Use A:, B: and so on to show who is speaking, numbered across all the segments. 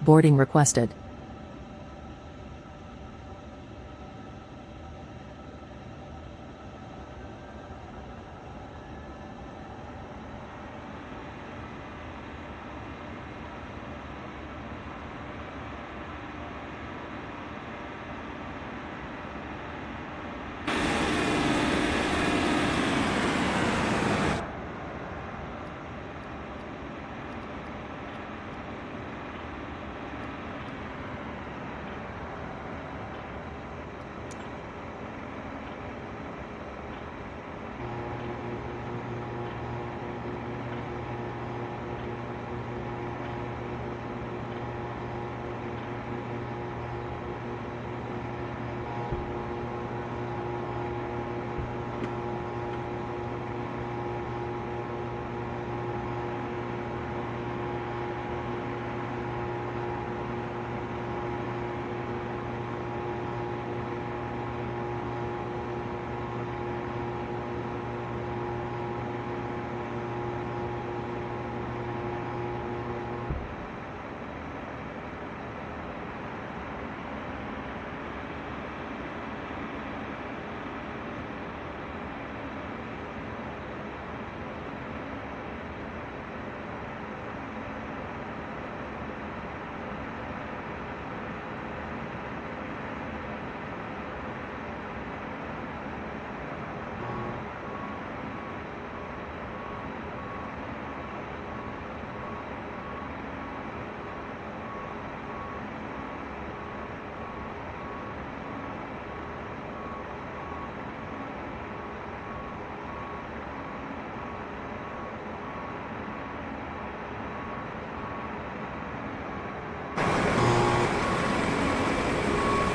A: Boarding requested.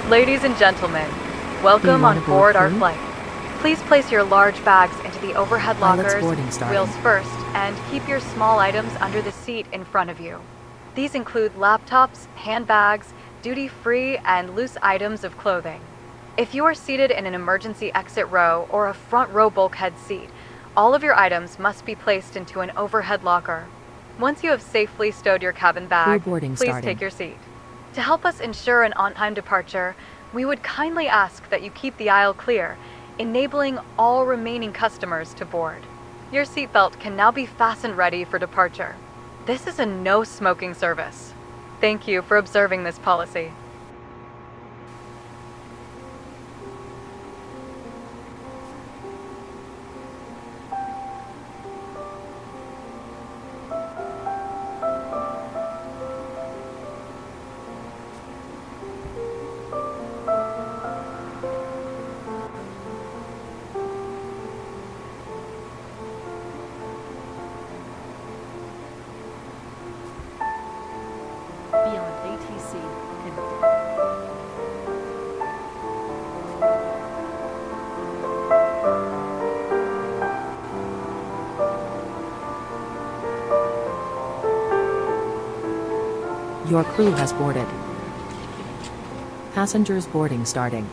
B: Ladies and gentlemen, welcome on board our flight. Please place your large bags into the overhead lockers, wheels first, and keep your small items under the seat in front of you. These include laptops, handbags, duty-free, and loose items of clothing. If you are seated in an emergency exit row or a front row bulkhead seat, all of your items must be placed into an overhead locker. Once you have safely stowed your cabin bag, please take your seat. To help us ensure an on-time departure, we would kindly ask that you keep the aisle clear, enabling all remaining customers to board. Your seatbelt can now be fastened ready for departure. This is a no-smoking service. Thank you for observing this policy.
A: Your crew has boarded. Passengers boarding starting.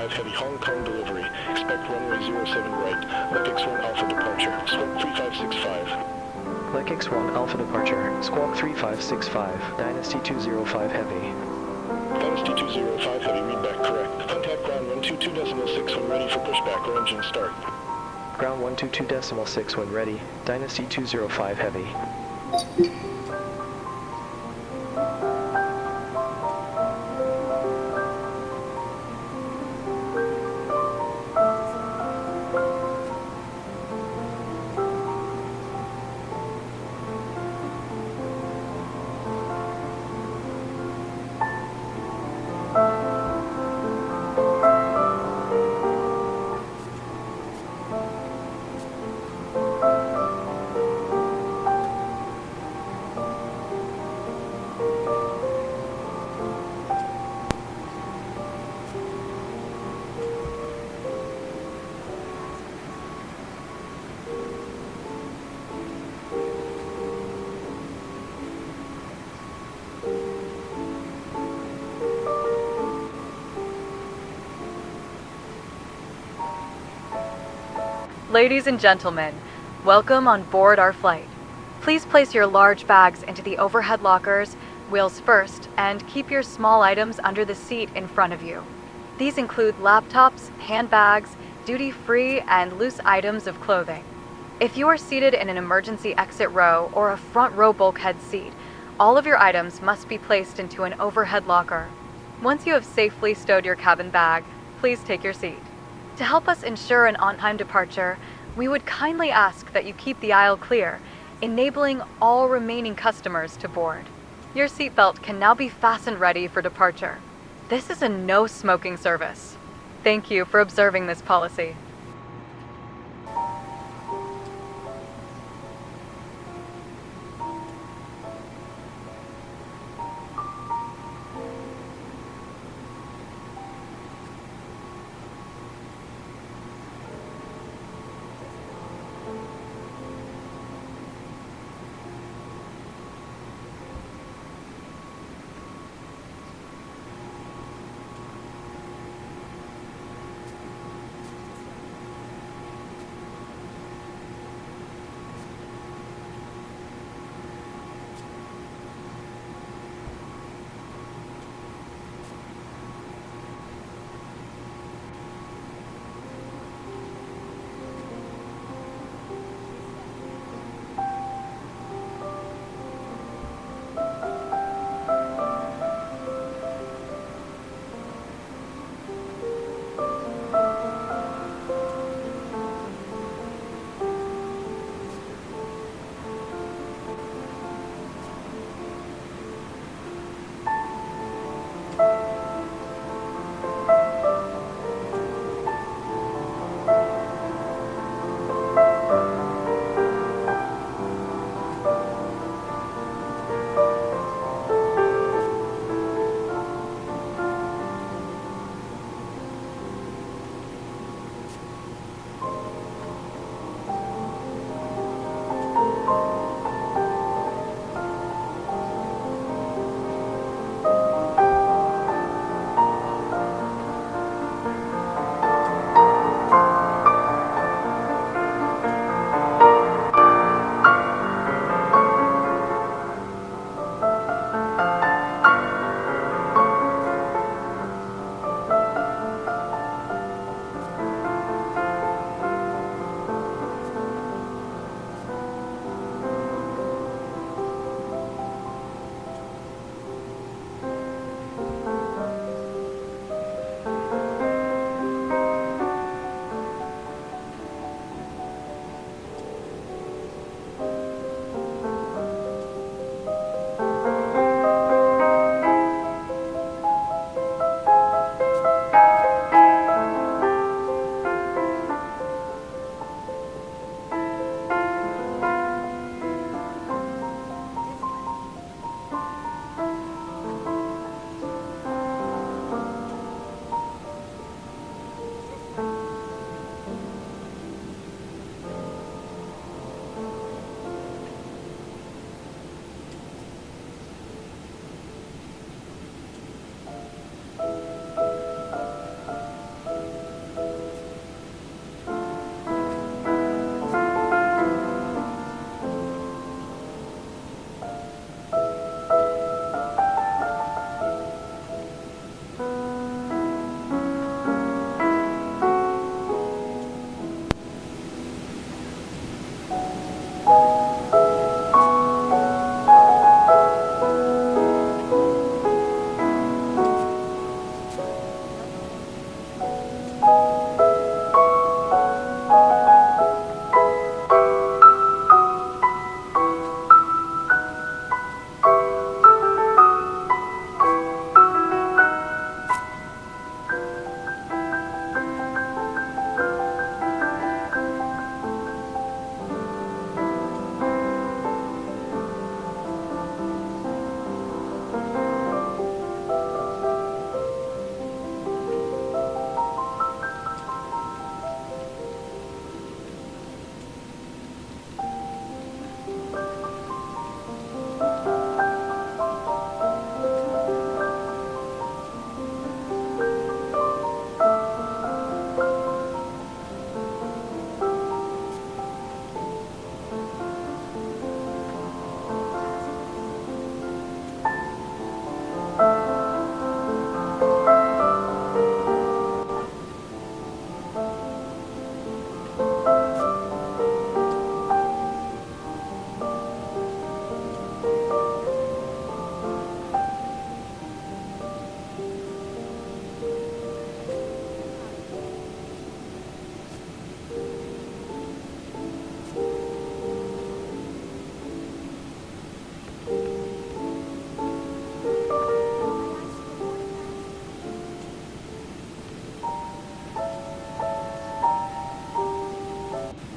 C: 225 heavy Hong Kong delivery. Expect runway 07 right. Link X1 Alpha departure. Squawk 3565.
D: Link X1 Alpha departure. Squawk 3565. Dynasty 205 heavy.
C: Dynasty 205 heavy, read back correct. Contact ground 122.6 when ready for pushback or engine start.
D: Ground 122.6 when ready. Dynasty 205 heavy.
B: Ladies and gentlemen, welcome on board our flight. Please place your large bags into the overhead lockers, wheels first, and keep your small items under the seat in front of you. These include laptops, handbags, duty-free, and loose items of clothing. If you are seated in an emergency exit row or a front row bulkhead seat, all of your items must be placed into an overhead locker. Once you have safely stowed your cabin bag, please take your seat. To help us ensure an on-time departure, we would kindly ask that you keep the aisle clear, enabling all remaining customers to board. Your seatbelt can now be fastened ready for departure. This is a no-smoking service. Thank you for observing this policy.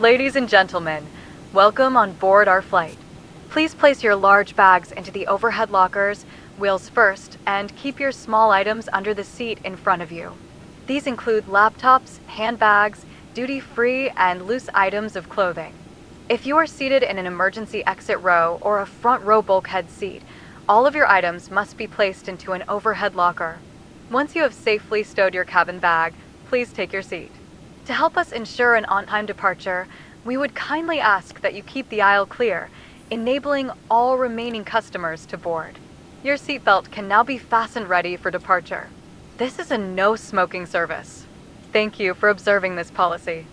B: Ladies and gentlemen, welcome on board our flight. Please place your large bags into the overhead lockers, wheels first, and keep your small items under the seat in front of you. These include laptops, handbags, duty-free, and loose items of clothing. If you are seated in an emergency exit row or a front row bulkhead seat, all of your items must be placed into an overhead locker. Once you have safely stowed your cabin bag, please take your seat. To help us ensure an on-time departure, we would kindly ask that you keep the aisle clear, enabling all remaining customers to board. Your seatbelt can now be fastened ready for departure. This is a no-smoking service. Thank you for observing this policy.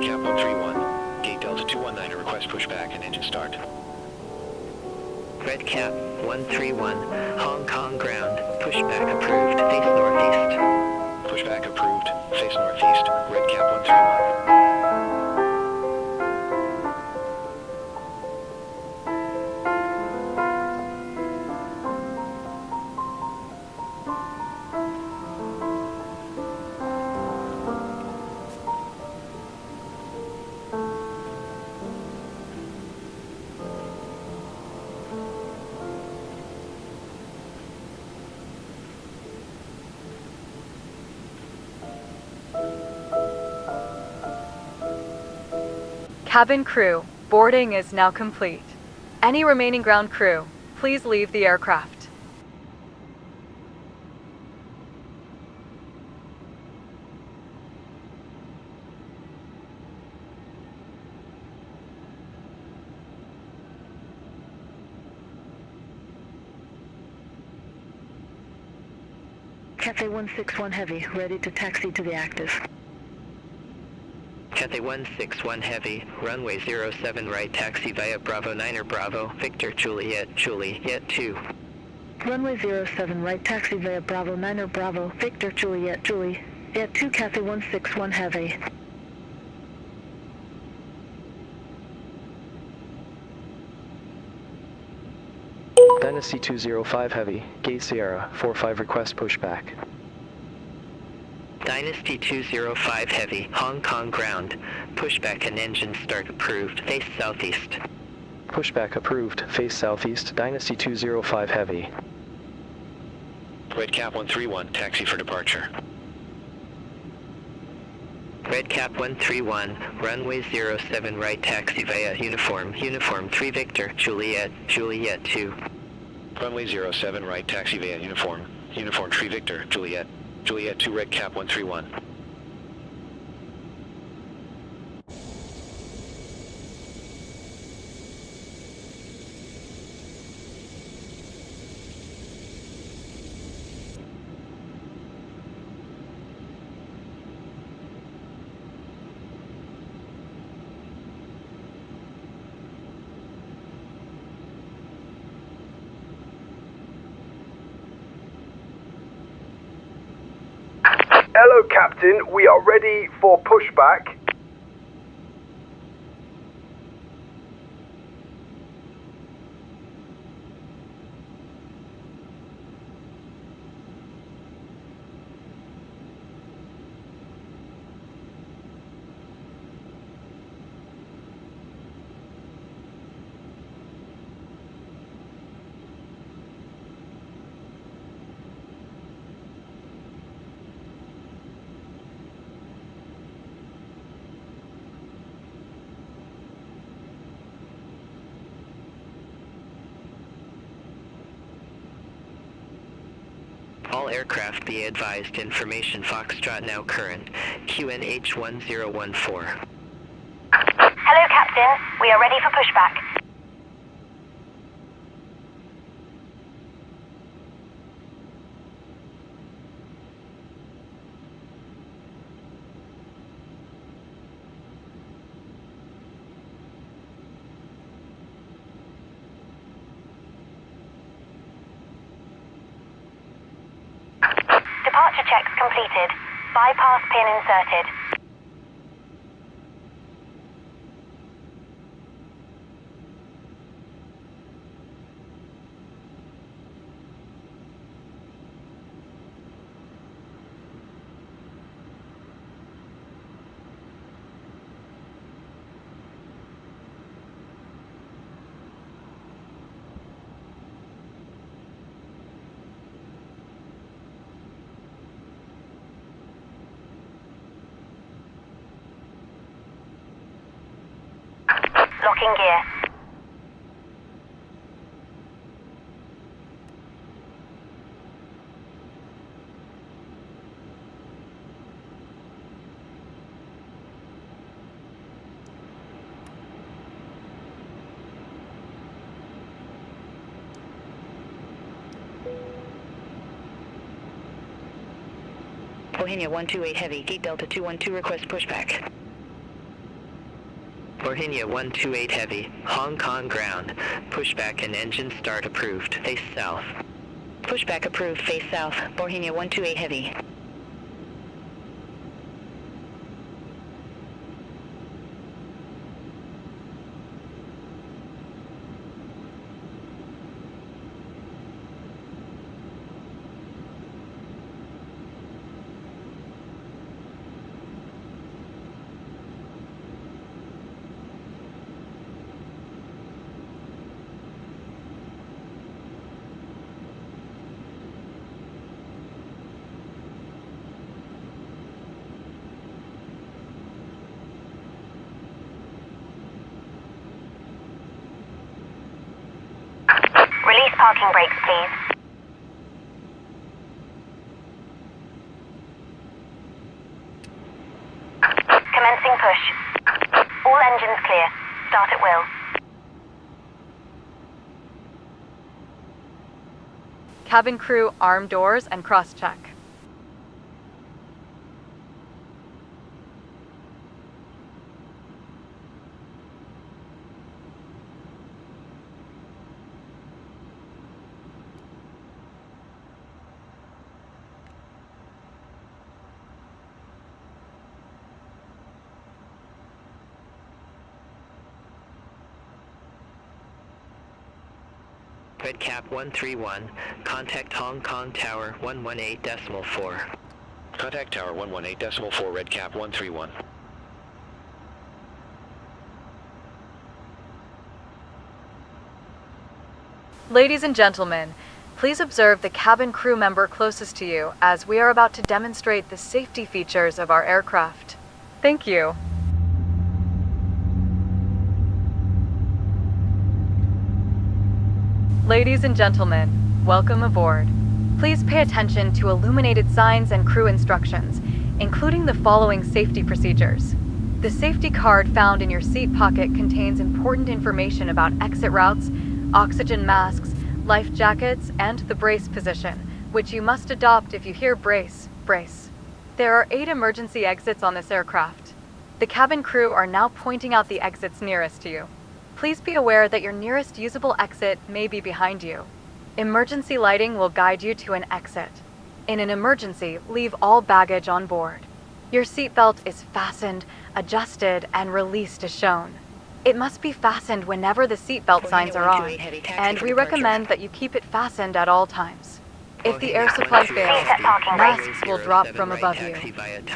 C: Cap 131, Gate Delta 219, request pushback and engine start.
E: Red Cap 131, Hong Kong ground, pushback approved, face northeast.
C: Pushback approved, face northeast, Red Cap 131.
B: Cabin crew, boarding is now complete. Any remaining ground crew, please leave the aircraft.
F: Cathay 161 Heavy, ready to taxi to the active.
E: Cathay 161 Heavy, runway 07 right, taxi via Bravo 9er Bravo, Victor Juliet 2.
F: Runway 07 right, taxi via Bravo 9er Bravo, Victor Juliet 2, Cathay 161 Heavy.
D: Dynasty 205 Heavy, Gate Sierra, 45 request pushback.
E: Dynasty 205 Heavy, Hong Kong ground, pushback and engine start approved, face southeast.
D: Pushback approved, face southeast, Dynasty 205 Heavy.
C: Red Cap 131, taxi for departure.
E: Red Cap 131, runway 07 right taxi via uniform 3 Victor, Juliet 2.
C: Runway 07 right taxi via uniform 3 Victor, Juliet 2 Red Cap 131.
G: Hello, Captain. We are ready for pushback.
E: All aircraft be advised, information Foxtrot now current, QNH1014.
F: Hello, Captain. We are ready for pushback. Departure checks completed. Bypass pin inserted. Locking gear.
H: Bohemia 128 Heavy, Gate Delta 212 request pushback.
E: Bohemia 128 Heavy, Hong Kong ground. Pushback and engine start approved. Face south.
H: Pushback approved, face south. Bohemia 128 Heavy.
F: Release parking brakes, please. Commencing push. All engines clear. Start at will.
B: Cabin crew arm doors and cross-check.
E: Red Cap 131, contact Hong Kong Tower 118.4.
C: Contact Tower 118.4 Red Cap 131.
B: Ladies and gentlemen, please observe the cabin crew member closest to you as we are about to demonstrate the safety features of our aircraft. Thank you. Ladies and gentlemen, welcome aboard. Please pay attention to illuminated signs and crew instructions, including the following safety procedures. The safety card found in your seat pocket contains important information about exit routes, oxygen masks, life jackets, and the brace position, which you must adopt if you hear brace, brace. There are 8 emergency exits on this aircraft. The cabin crew are now pointing out the exits nearest to you. Please be aware that your nearest usable exit may be behind you. Emergency lighting will guide you to an exit. In an emergency, leave all baggage on board. Your seatbelt is fastened, adjusted, and released as shown. It must be fastened whenever the seatbelt signs are on, and we recommend that you keep it fastened at all times. If the air supply fails, masks will drop from above you.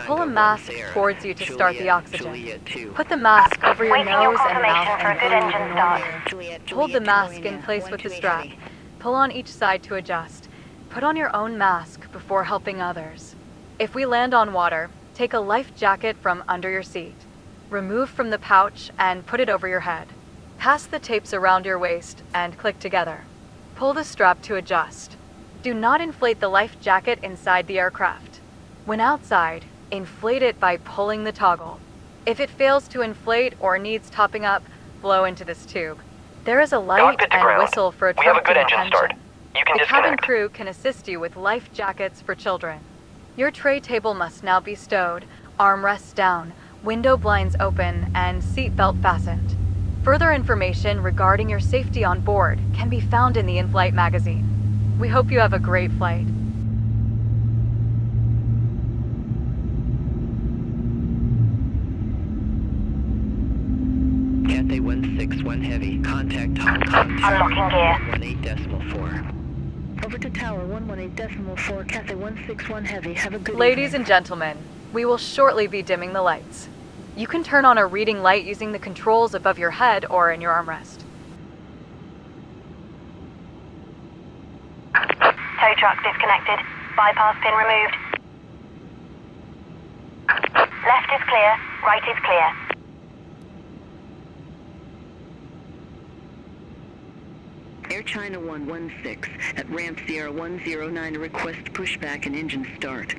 B: Pull a mask towards you to start the oxygen. Put the mask over your nose and mouth and breathe normally. Hold the mask in place with the strap. Pull on each side to adjust. Put on your own mask before helping others. If we land on water, take a life jacket from under your seat. Remove from the pouch and put it over your head. Pass the tapes around your waist and click together. Pull the strap to adjust. Do not inflate the life jacket inside the aircraft. When outside, inflate it by pulling the toggle. If it fails to inflate or needs topping up, blow into this tube. There is a light and whistle for attracting attention. The cabin crew can assist you with life jackets for children. Your tray table must now be stowed, armrests down, window blinds open, and seatbelt fastened. Further information regarding your safety on board can be found in the in-flight magazine. We hope you have a great flight.
E: Cathay 161 Heavy, contact Hong Kong Tower 118.4.
F: Over to Tower 118.4, Cathay 161 Heavy. Have a good
B: Ladies
F: evening.
B: and gentlemen, we will shortly be dimming the lights. You can turn on a reading light using the controls above your head or in your armrest.
I: Tow truck disconnected. Bypass pin removed. Left is clear. Right is clear.
H: Air China 116 at ramp Sierra 109, request pushback and engine start.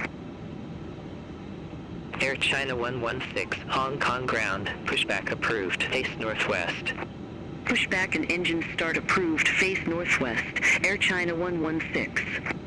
E: Air China 116, Hong Kong ground, pushback approved, face northwest.
H: Pushback and engine start approved, face northwest. Air China 116.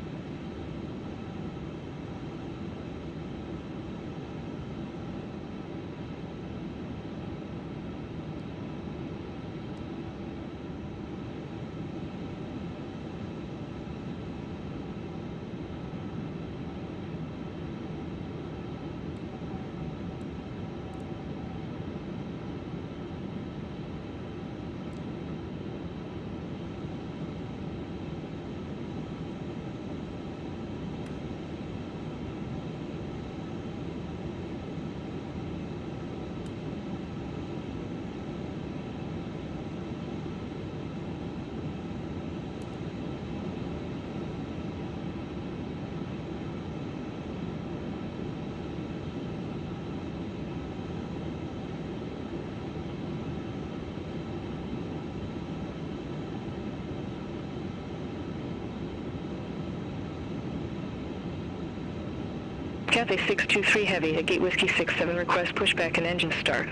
H: Cathay 623 Heavy at Gate Whiskey 67, request pushback and engine start.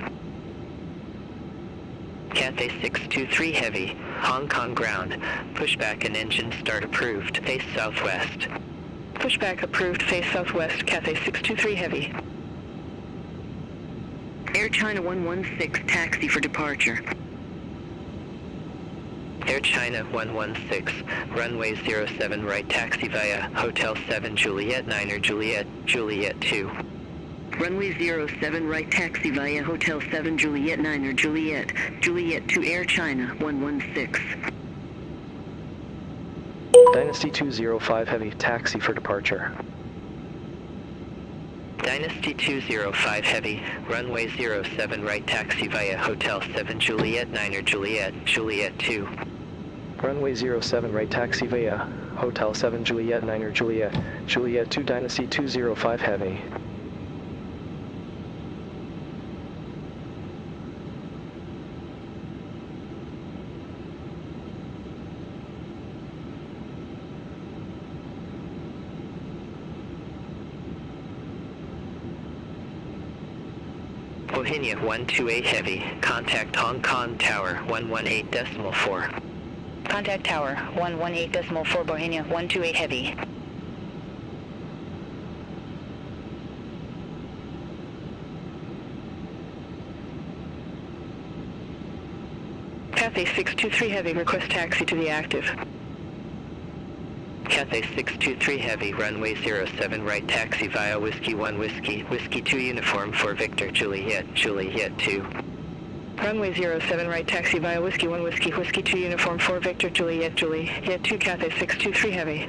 E: Cathay 623 Heavy, Hong Kong ground, pushback and engine start approved, face southwest.
H: Pushback approved, face southwest, Cathay 623 Heavy. Air China 116, taxi for departure.
E: Air China 116, runway 07 right taxi via Hotel 7 Juliet 9 Juliet, Juliet 2.
H: Runway 07 right taxi via Hotel 7 Juliet 9 Juliet, Juliet 2 Air China 116.
D: Dynasty 205 Heavy, taxi for departure.
E: Dynasty 205 Heavy, runway 07 right taxi via Hotel 7 Juliet 9 Juliet, Juliet 2.
D: Runway 07 right taxi via Hotel 7 Juliet 9 Juliet, Juliet 2 Dynasty 205 Heavy.
E: Bohemia 128 Heavy. Contact Hong Kong Tower 118.4.
H: Contact Tower 118.4 Bohemia 128 Heavy. Cathay 623 Heavy, request taxi to the active.
E: Cathay 623 Heavy, runway 07 right taxi via Whiskey 1 Whiskey, Whiskey 2 uniform for Victor Juliet, Juliet 2.
H: Runway 07 right taxi via Whiskey 1 Whiskey, Whiskey 2 uniform for Victor Juliet, Juliet 2, Cathay 623 Heavy.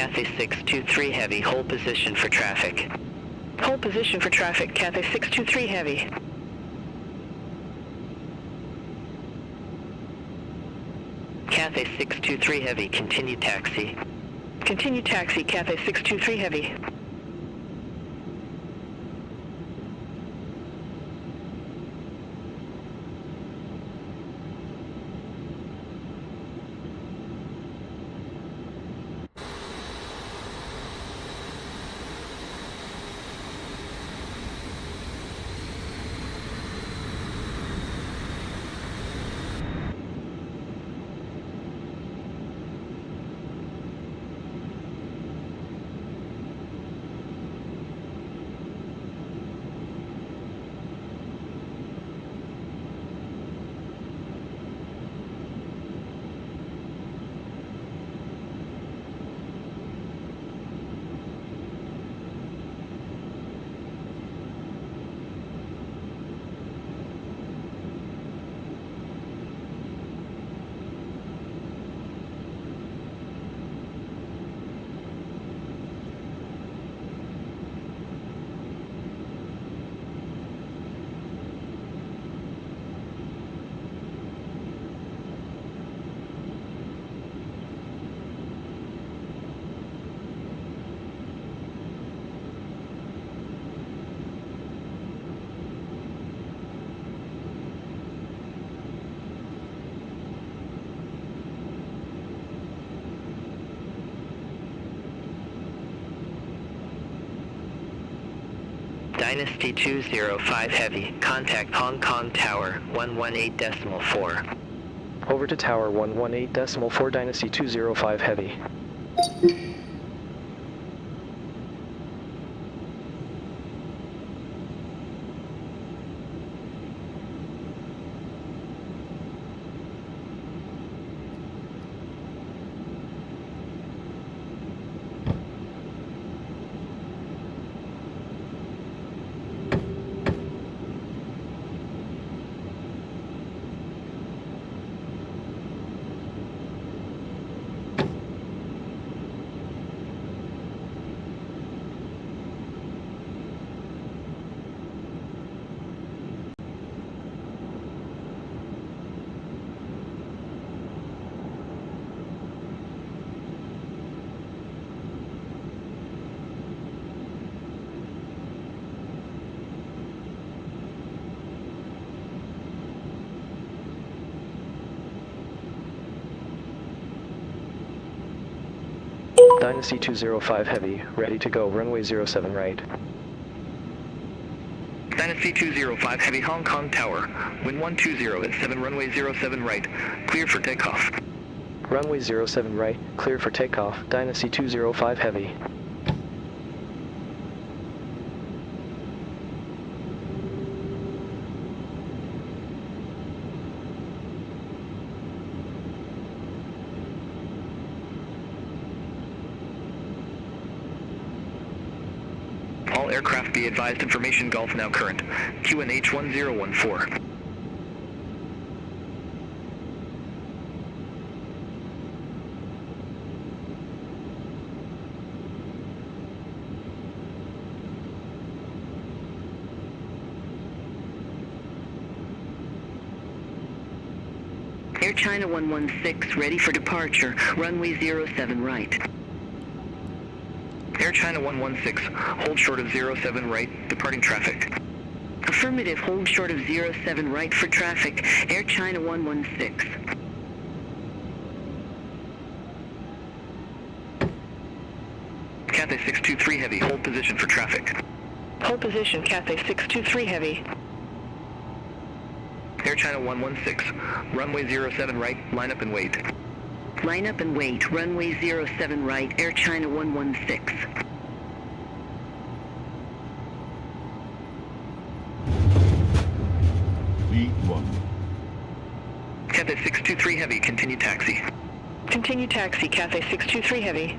E: Cathay 623 Heavy, hold position for traffic.
H: Hold position for traffic, Cathay 623 Heavy.
E: Cathay 623 Heavy, continue taxi.
H: Continue taxi, Cathay 623 Heavy.
E: Dynasty 205 Heavy, contact Hong Kong Tower 118.4.
D: Over to Tower 118.4 Dynasty 205 Heavy. Dynasty 205 Heavy, ready to go, runway 07 right.
J: Dynasty 205 Heavy, Hong Kong Tower, wind 120 at 7, runway 07 right, clear for takeoff.
D: Runway 07 right, clear for takeoff, Dynasty 205 Heavy.
J: All aircraft be advised, information Gulf now current, QNH 1014.
H: Air China 116, ready for departure, runway 07 right.
J: Air China 116, hold short of 07 right, departing traffic.
H: Affirmative, hold short of 07 right for traffic, Air China 116.
J: Cathay 623 Heavy, hold position for traffic.
F: Hold position, Cathay 623 Heavy.
J: Air China 116, runway 07 right, line up and wait.
H: Line up and wait, runway 07 right, Air China 116.
C: V1.
J: Cathay 623 Heavy, continue taxi.
F: Continue taxi, Cathay 623 Heavy.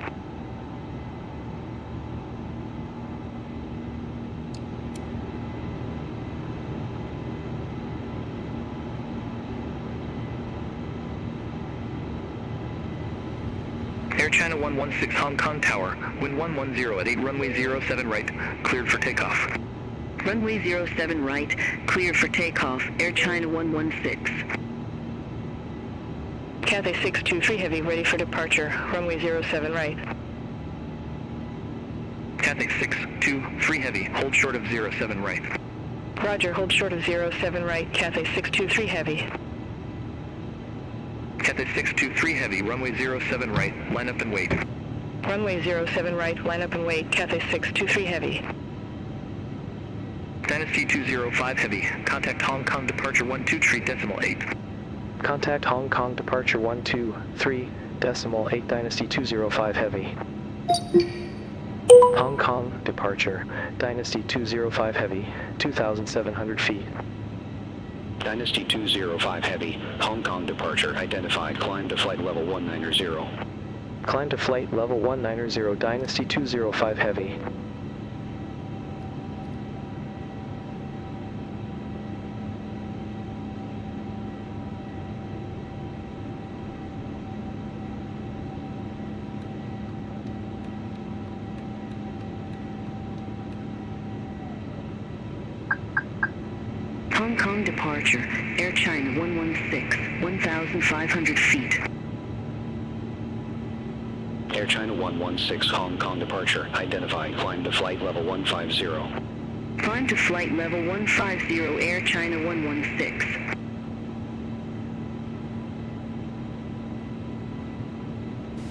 J: Air China 116 Hong Kong Tower, wind 110 at 8, runway 07 right, cleared for takeoff.
H: Runway 07 right, clear for takeoff, Air China 116.
F: Cathay 623 Heavy, ready for departure, runway 07 right.
J: Cathay 623 Heavy, hold short of 07 right.
F: Roger, hold short of 07 right, Cathay 623 Heavy.
J: Cathay 623 Heavy, runway 07 right, line up and wait.
F: Runway 07 right, line up and wait, Cathay 623 Heavy.
J: Dynasty 205 Heavy, contact Hong Kong departure 123.8.
D: Contact Hong Kong departure 123.8, Dynasty 205 Heavy. Hong Kong departure, Dynasty 205 Heavy, 2,700 feet.
K: Dynasty 205 Heavy, Hong Kong departure identified, climb to flight level 190.
D: Climb to flight level 190, Dynasty 205 Heavy.
H: Hong Kong departure, Air China 116, 1,500 feet.
K: Air China 116 Hong Kong departure identified, climb to flight level 150.
H: Climb to flight level 150, Air China 116.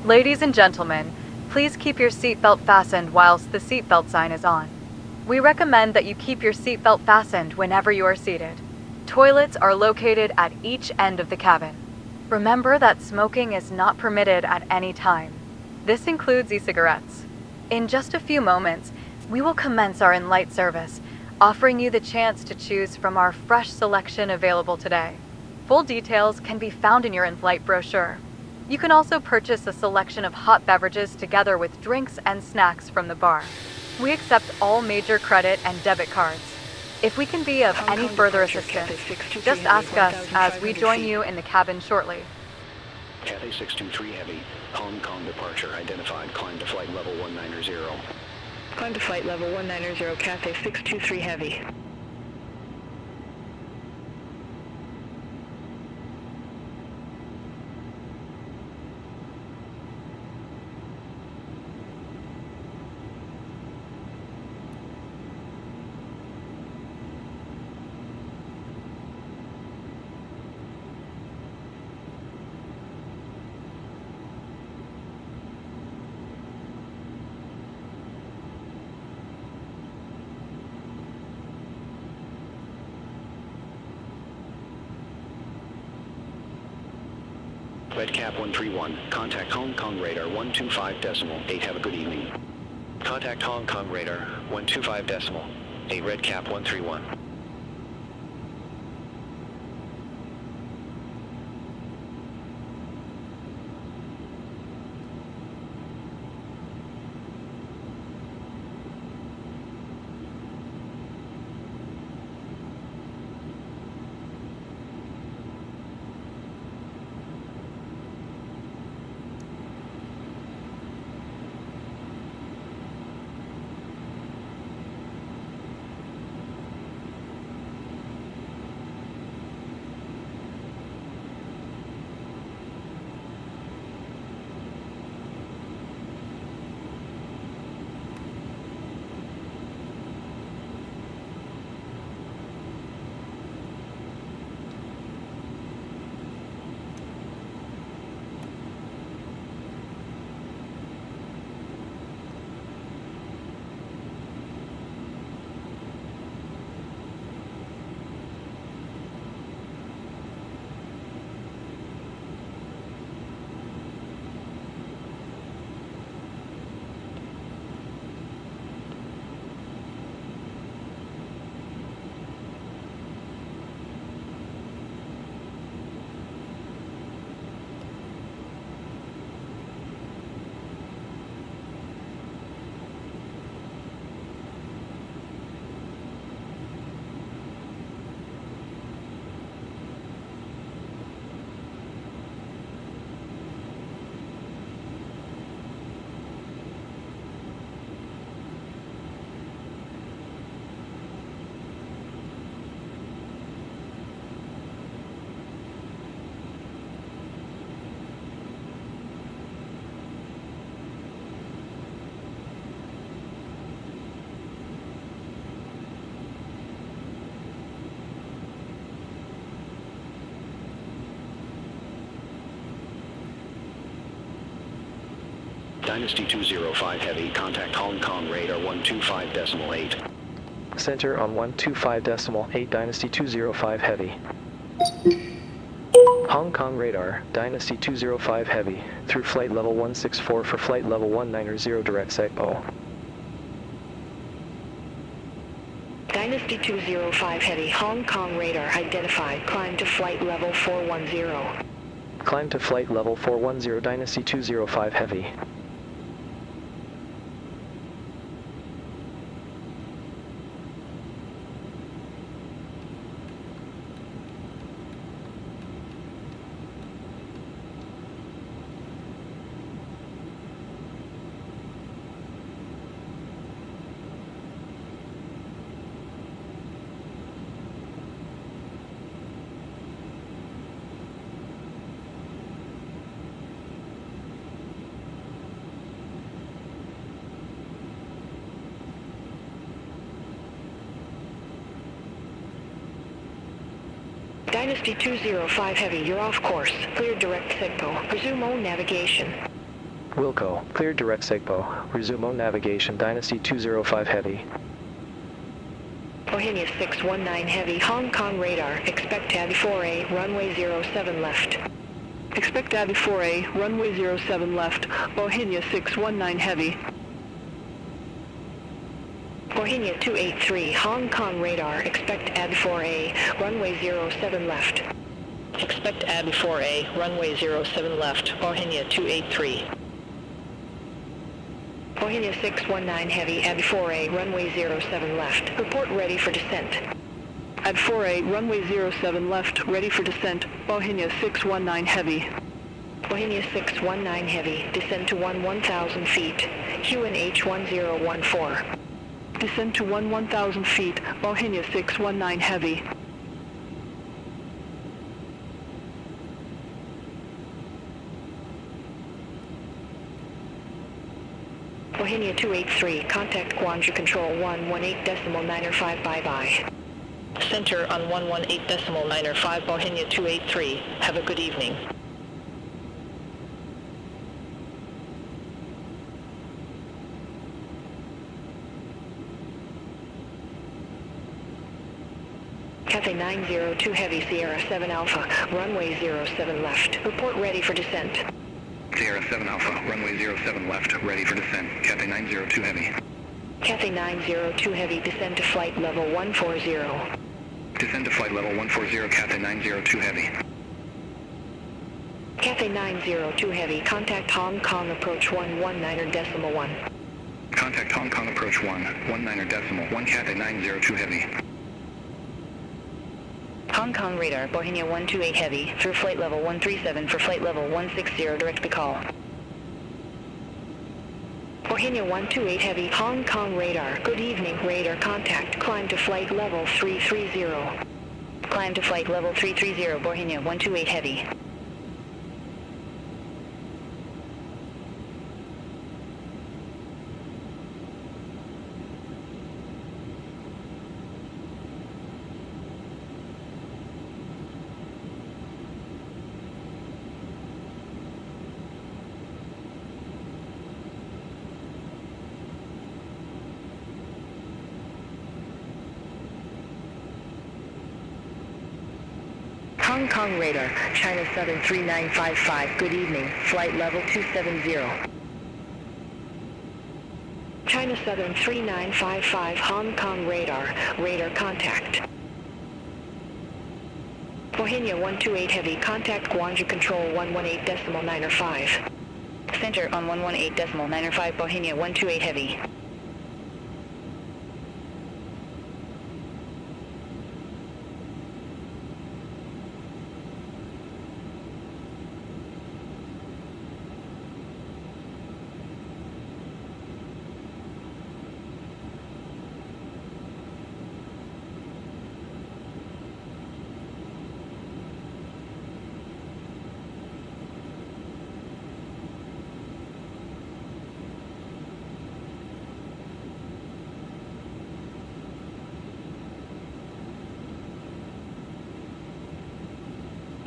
B: Ladies and gentlemen, please keep your seatbelt fastened whilst the seatbelt sign is on. We recommend that you keep your seatbelt fastened whenever you are seated. Toilets are located at each end of the cabin. Remember that smoking is not permitted at any time. This includes e-cigarettes. In just a few moments, we will commence our in-flight service, offering you the chance to choose from our fresh selection available today. Full details can be found in your in-flight brochure. You can also purchase a selection of hot beverages together with drinks and snacks from the bar. We accept all major credit and debit cards. If we can be of any further assistance, just ask us as we join you in the cabin shortly.
K: Cathay 623 Heavy, Hong Kong departure identified, climb to flight level 190.
F: Climb to flight level 190, Cathay 623 Heavy.
K: Red Cap 131, contact Hong Kong radar 125.8. Have a good evening.
D: Contact Hong Kong radar 125.8 Red Cap 131.
K: Dynasty 205 Heavy, contact Hong Kong radar 125.8.
D: Center on 125.8 Dynasty 205 Heavy. Hong Kong radar, Dynasty 205 Heavy, through flight level 164 for flight level 190 direct SEGPO.
H: Dynasty 205 Heavy, Hong Kong radar identified, climb to flight level 410.
D: Climb to flight level 410 Dynasty 205 Heavy.
H: Dynasty 205 Heavy, you're off course. Clear direct SEGPO. Resume on navigation.
D: Wilco, clear direct SEGPO. Resume on navigation Dynasty 205 Heavy.
H: Bohemia 619 Heavy, Hong Kong radar. Expect Abby 4A, runway 07 left.
F: Expect Abby 4A, runway 07 left, Bohemia 619 Heavy.
H: Bohemia 283, Hong Kong radar. Expect Abby 4A, runway 07 left. Expect Abby 4A, runway 07 left, Bohemia 283. Bohemia 619 Heavy, Abby 4A, runway 07 left. Report ready for descent.
F: Abby 4A, runway 07 left, ready for descent, Bohemia 619 Heavy.
H: Bohemia 619 Heavy, descend to 1,000 feet, QNH 1014.
F: Descend to 1,000 feet, Bohemia 619 Heavy.
H: Bohemia 283, contact Guangzhou Control 118.905, bye-bye. Center on 118.905, Bohemia 283. Have a good evening. Cathay 9 902 Heavy, Sierra 7 Alpha, runway 07 left. Report ready for descent.
J: Sierra 7 Alpha, runway 07 left, ready for descent. Cathay 902 Heavy.
H: Cathay 902 Heavy, descend to flight level 140.
J: Descend to flight level 140, Cathay 902 Heavy.
H: Cathay 902 Heavy, contact Hong Kong approach 119.1.
J: Contact Hong Kong approach 119.1, Cathay 902 Heavy.
H: Hong Kong radar, Bohemia 128 Heavy, through flight level 137 for flight level 160, direct recall. Bohemia 128 Heavy, Hong Kong radar, good evening, radar contact, climb to flight level 330. Climb to flight level 330, Bohemia 128 Heavy. Hong Kong radar, China Southern 3955, good evening, flight level 270. China Southern 3955, Hong Kong radar, radar contact. Bohemia 128 Heavy, contact Guangzhou Control 118.905. Center on 118.905, Bohemia 128 Heavy.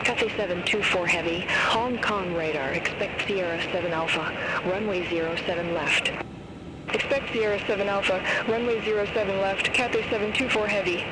H: Cathay 724 Heavy, Hong Kong radar, expect Sierra 7 Alpha, runway 07 left. Expect Sierra 7 Alpha, runway 07 left, Cathay 724 Heavy.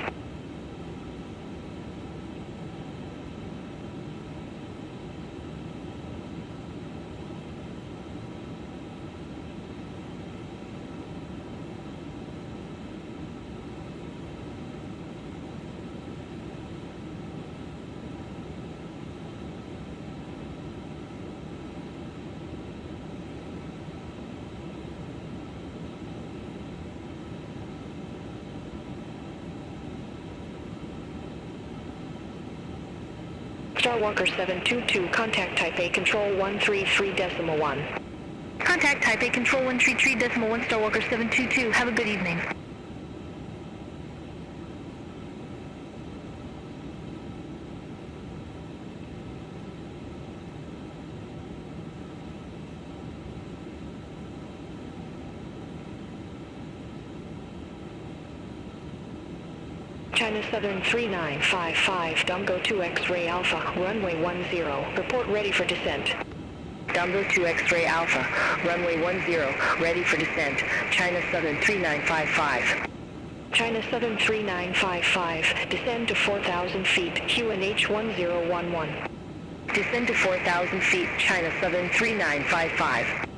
H: Star Walker 722, contact Taipei Control 133.1. Contact Taipei Control 133.1, Star Walker 722, have a good evening. China Southern 3955, Dumgo 2 X-Ray Alpha, runway 10, report ready for descent. Dumgo 2 X-Ray Alpha, runway 10, ready for descent. China Southern 3955. China Southern 3955, descend to 4,000 feet, QNH 1011. Descend to 4,000 feet, China Southern 3955.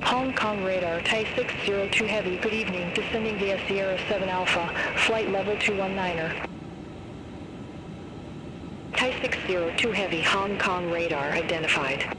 H: Hong Kong radar, Thai 602 Heavy, good evening, descending via Sierra 7 Alpha, flight level 219er. Thai 602 Heavy, Hong Kong radar identified.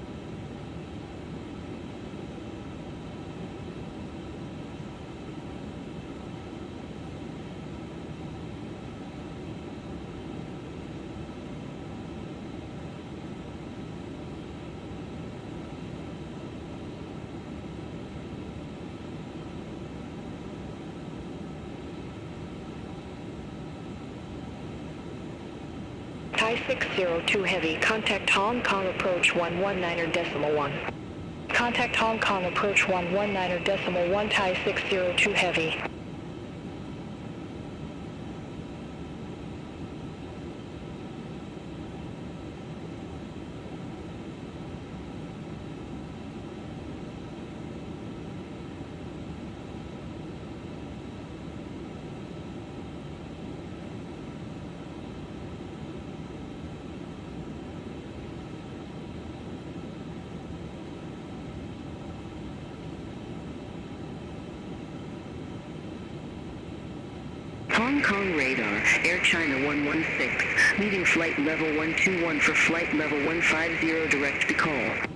H: Thai 602 Heavy, contact Hong Kong approach 119.1. Contact Hong Kong approach 119.1 Thai 602 Heavy. Hong Kong radar, Air China 116, leading flight level 121 for flight level 150 direct call.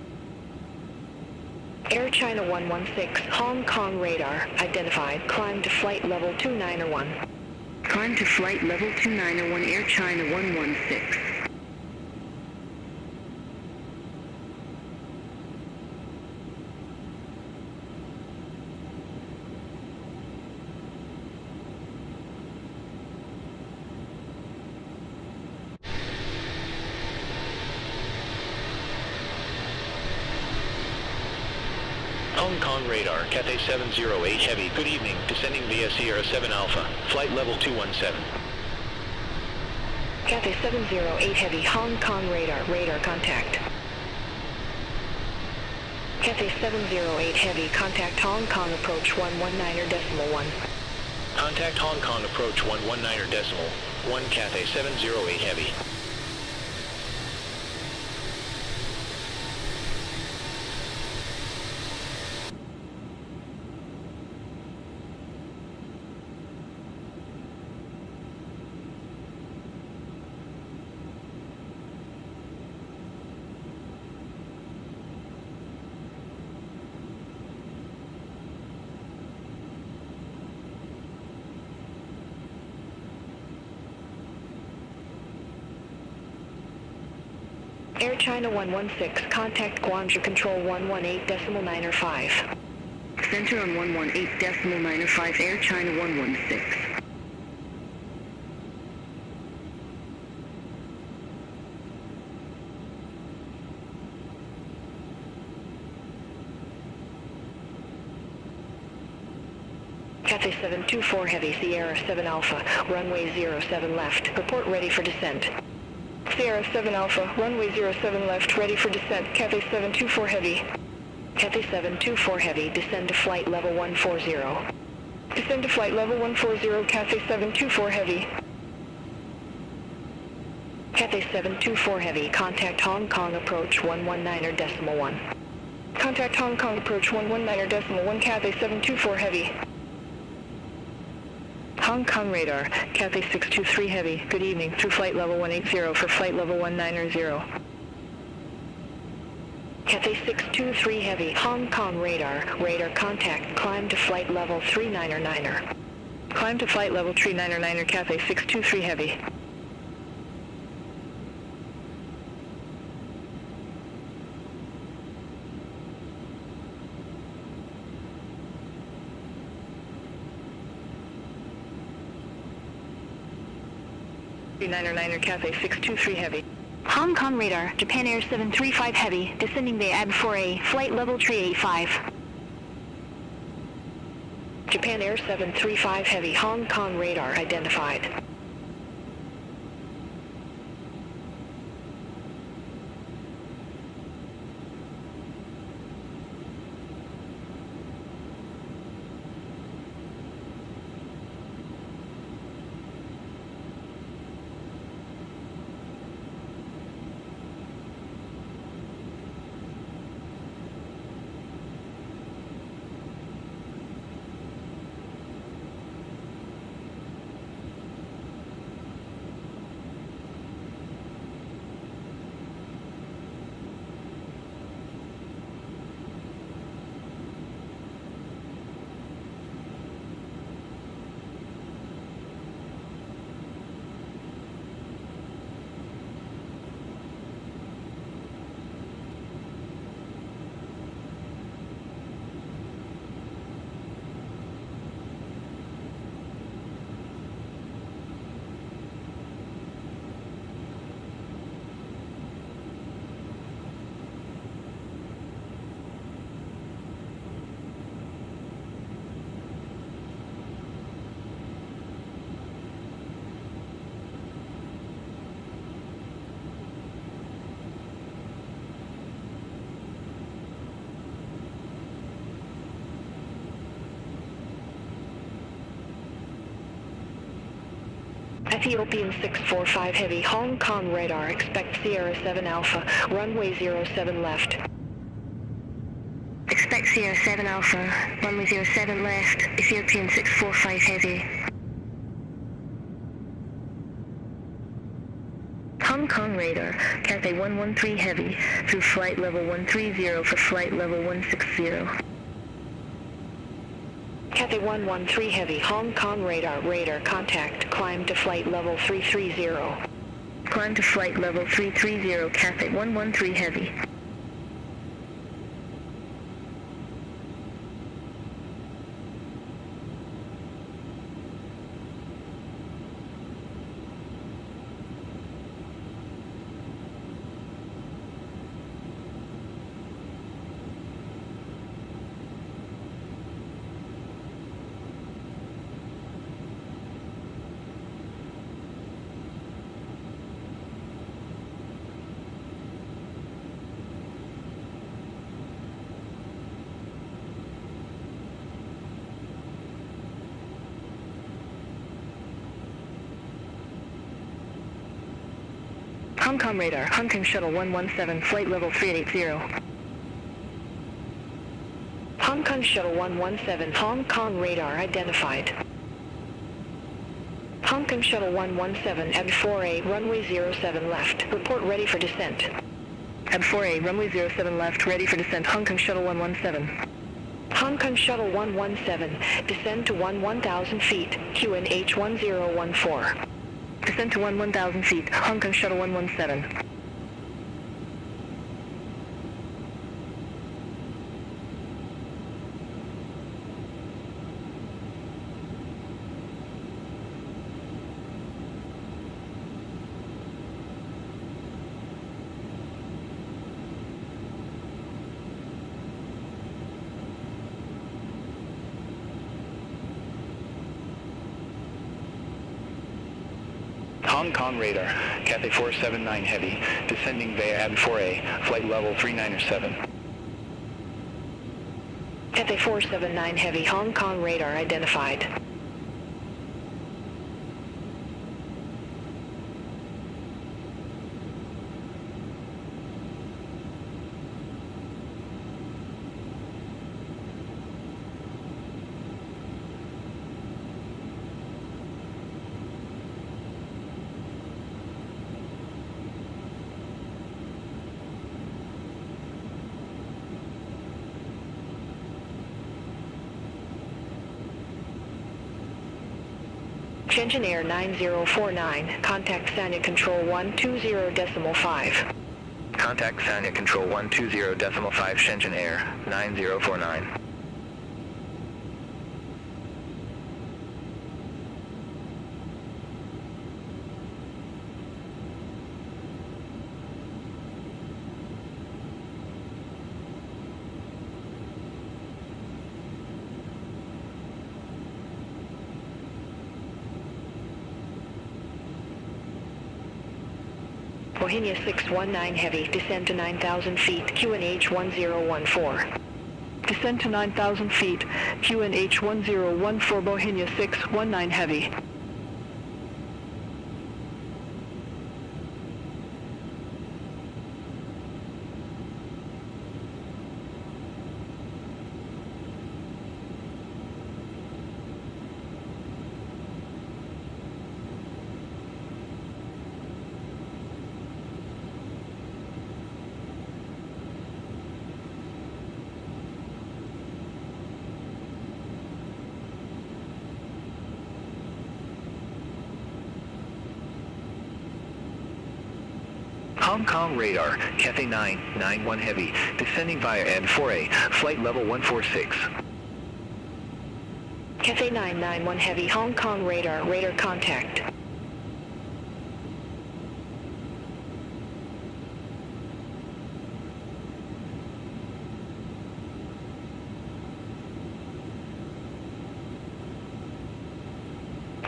H: Air China 116, Hong Kong radar, identified, climb to flight level 291. Climb to flight level 291 Air China 116.
C: Hong Kong radar, Cathay 708 Heavy, good evening, descending via Sierra 7 Alpha, flight level 217.
H: Cathay 708 Heavy, Hong Kong radar, radar contact. Cathay 708 Heavy, contact Hong Kong approach 119.1.
C: Contact Hong Kong approach 119.1, Cathay 708 Heavy.
H: Air China 116, contact Guangzhou Control 118.905. Center on 118.905, Air China 116. Cathay 724 Heavy, Sierra 7 Alpha, runway 07 left, report ready for descent. Sierra 7 Alpha, runway 07 left, ready for descent, Cathay 724 Heavy. Cathay 724 Heavy, descend to flight level 140. Descend to flight level 140, Cathay 724 Heavy. Cathay 724 Heavy, contact Hong Kong approach 119.1. Contact Hong Kong approach 119.1, Cathay 724 Heavy. Hong Kong radar, Cathay 623 Heavy, good evening, through flight level 180 for flight level 190. Cathay 623 Heavy, Hong Kong radar, radar contact, climb to flight level 399er. Climb to flight level 399er, Cathay 623 Heavy. Cathay 623 Heavy.
I: Hong Kong radar, Japan Air 735 Heavy, descending the AB4A, flight level 385.
H: Japan Air 735 Heavy, Hong Kong radar identified. Ethiopian 645 Heavy, Hong Kong radar, expect Sierra 7 Alpha, runway 07 left.
F: Expect Sierra 7 Alpha, runway 07 left, Ethiopian 645 Heavy. Hong Kong radar, Cathay 113 Heavy, through flight level 130 for flight level 160.
H: Cathay 113 Heavy, Hong Kong radar, contact, climb to flight level 330.
F: Climb to flight level 330, Cathay 113 Heavy.
H: Hong Kong radar, Hong Kong shuttle 117, flight level 3880. Hong Kong shuttle 117, Hong Kong radar identified. Hong Kong shuttle 117, AB4A, runway 07 left, report ready for descent.
F: AB4A, runway 07 left, ready for descent, Hong Kong shuttle 117.
H: Hong Kong shuttle 117, descend to 1000 feet, QNH 1014.
F: Descend to 1000 feet, Hong Kong shuttle 117.
J: Hong Kong radar, Cathay 479 Heavy, descending via AB4A, flight level 397.
H: Cathay 479 Heavy, Hong Kong radar identified. Shenzhen Air 9049, contact Sanya Control 120.5.
J: Contact Sanya Control 120.5 Shenzhen Air 9049.
H: Bohemia 619 Heavy, descend to 9,000 feet, QNH 1014.
F: Descend to 9,000 feet, QNH 1014, Bohemia 619 Heavy.
J: Hong Kong radar, Cathay 991 Heavy, descending via AB4A, flight level 146.
H: Cathay 991 Heavy, Hong Kong radar, contact.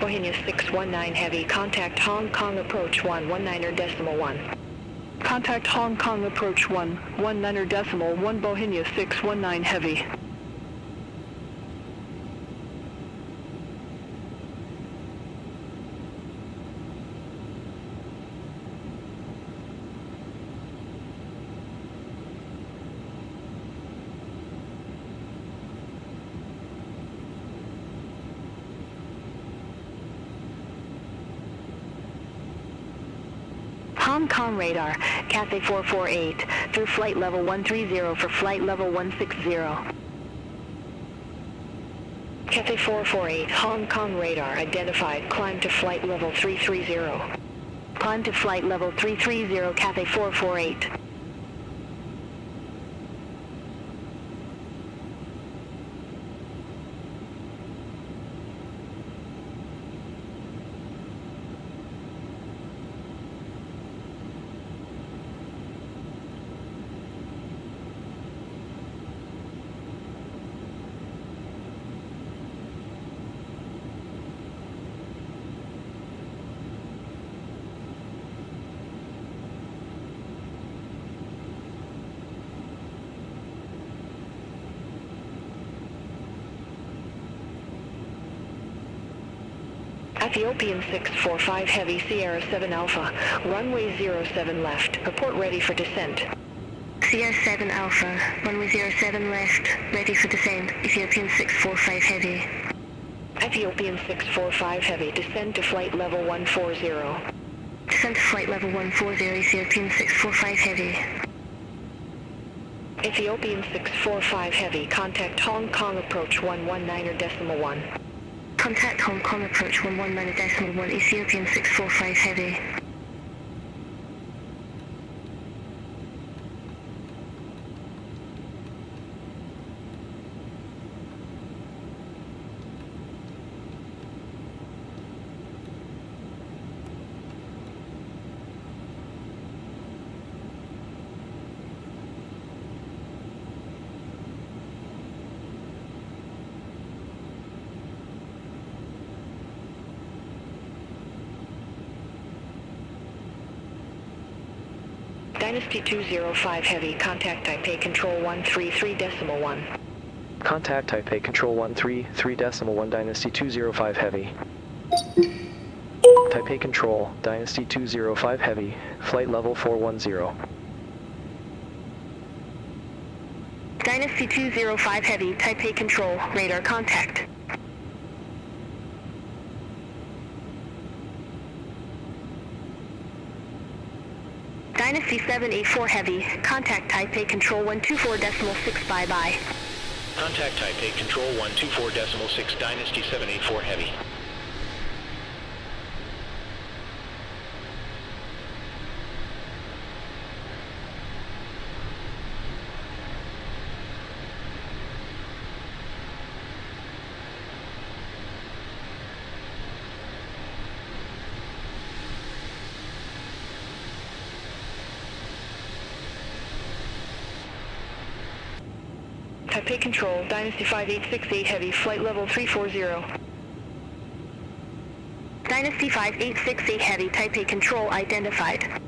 H: Bohemia 619 Heavy, contact Hong Kong approach 119.1.
F: Contact Hong Kong approach 119.1, Bohemia 619 Heavy.
H: Hong Kong radar, Cathay 448, through flight level 130 for flight level 160. Cathay 448, Hong Kong radar identified, climb to flight level 330. Climb to flight level 330, Cathay 448. Ethiopian 645 Heavy, Sierra 7 Alpha, runway 07 left, report ready for descent.
F: Sierra 7 Alpha, runway 07 left, ready for descent, Ethiopian 645 Heavy.
H: Ethiopian 645 Heavy, descend to flight level 140.
F: Descend to flight level 140, Ethiopian 645 Heavy.
H: Ethiopian 645 Heavy, contact Hong Kong approach 119.1.
F: Contact Hong Kong approach 119.1, Ethiopian 645 Heavy.
H: Dynasty 205 Heavy, contact Taipei Control 133.1.
D: Contact Taipei Control 133.1 Dynasty 205 Heavy. Taipei Control, Dynasty 205 Heavy, flight level 410.
F: Dynasty 205 Heavy, Taipei Control, radar contact. Dynasty 784 Heavy, contact Taipei Control 124.6, bye-bye.
C: Contact Taipei Control 124.6 Dynasty 784 Heavy.
H: Taipei Control, Dynasty 5868 Heavy, flight level 340.
F: Dynasty 5868 Heavy, Taipei Control identified.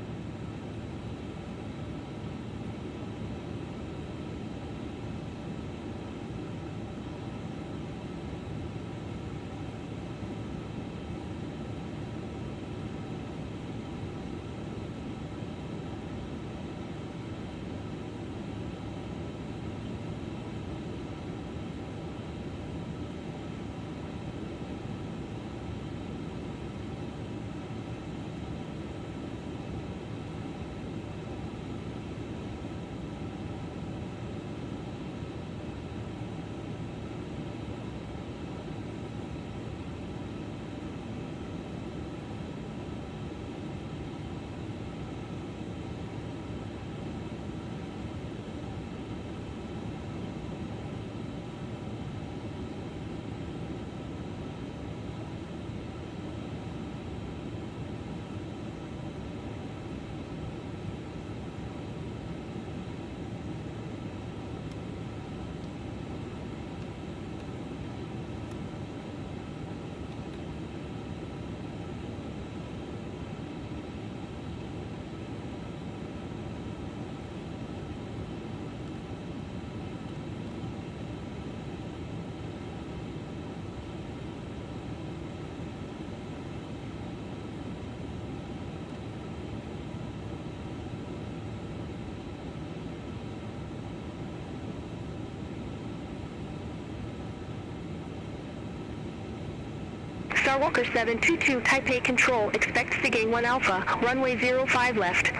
F: Starwalker 722, Taipei Control, expect SIGAIN 1 Alpha, runway 05 left.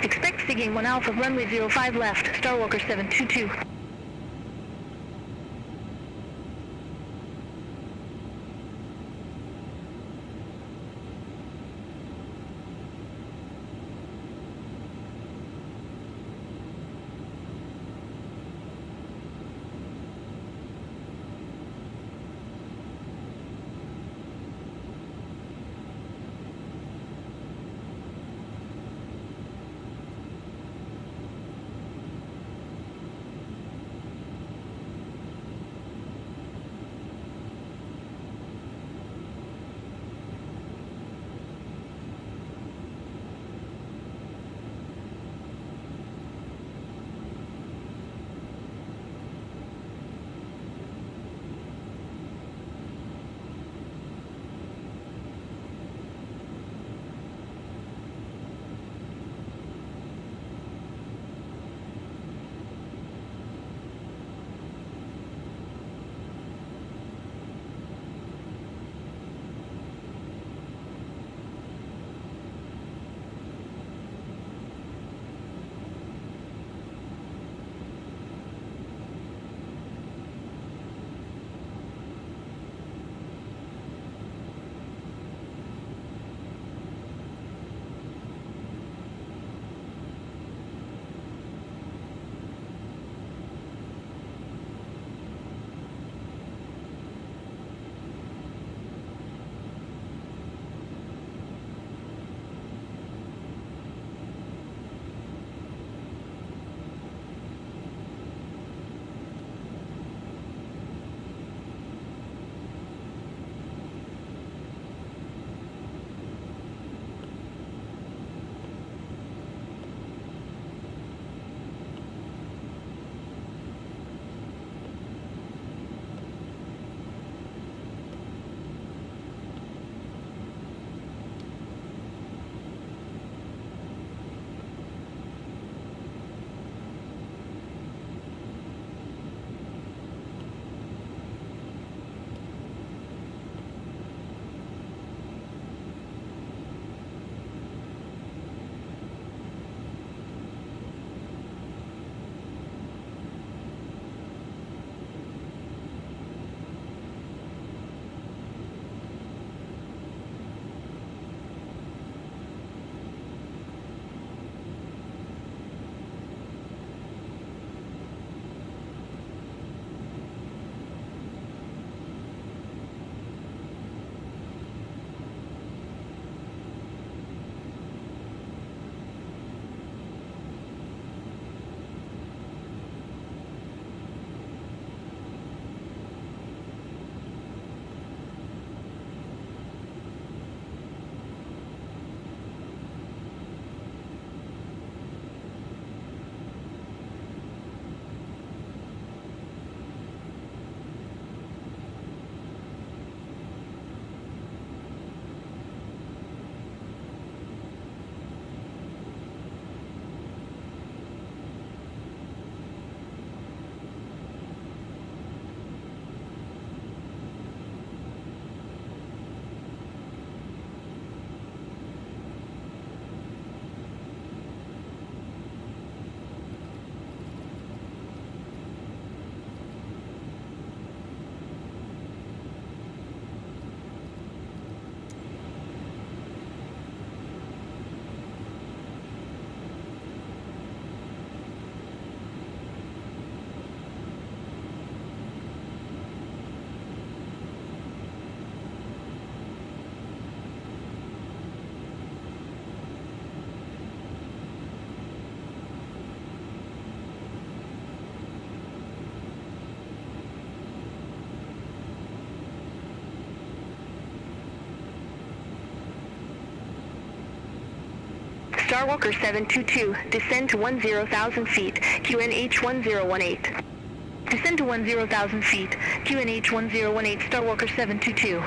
F: Expect SIGAIN 1 Alpha, runway 05 left, Starwalker 722. Starwalker 722, descend to 10,000 feet, QNH 1018. Descend to 10,000 feet, QNH 1018, Starwalker 722.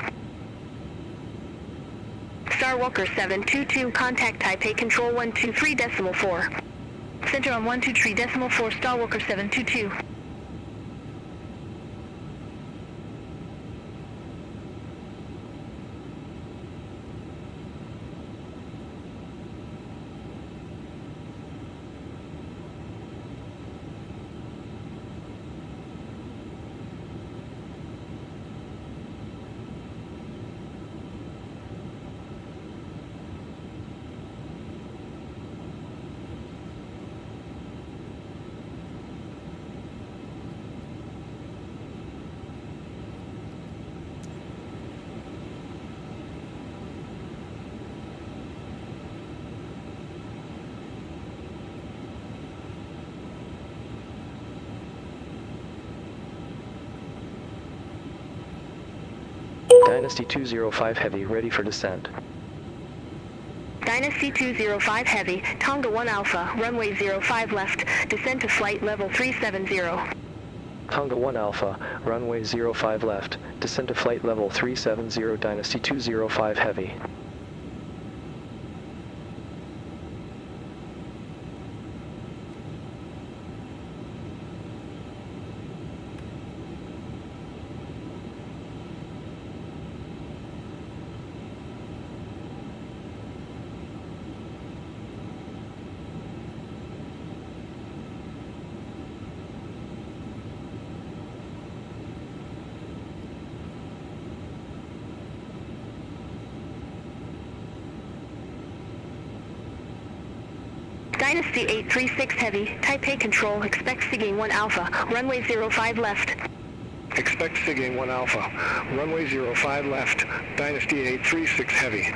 F: Starwalker 722, contact Taipei Control 123.4. Center on 123.4, Starwalker 722.
D: Dynasty 205 Heavy, ready for descent.
F: Dynasty 205 Heavy, Tonga 1 Alpha, runway 05 left, descend to flight level 370.
D: Tonga 1 Alpha, runway 05 left, descend to flight level 370, Dynasty 205 Heavy.
F: Dynasty 836 Heavy, Taipei Control, expect Seagain 1 Alpha, runway 05 left.
J: Expect Seagain 1 Alpha, runway 05 left, Dynasty 836 Heavy.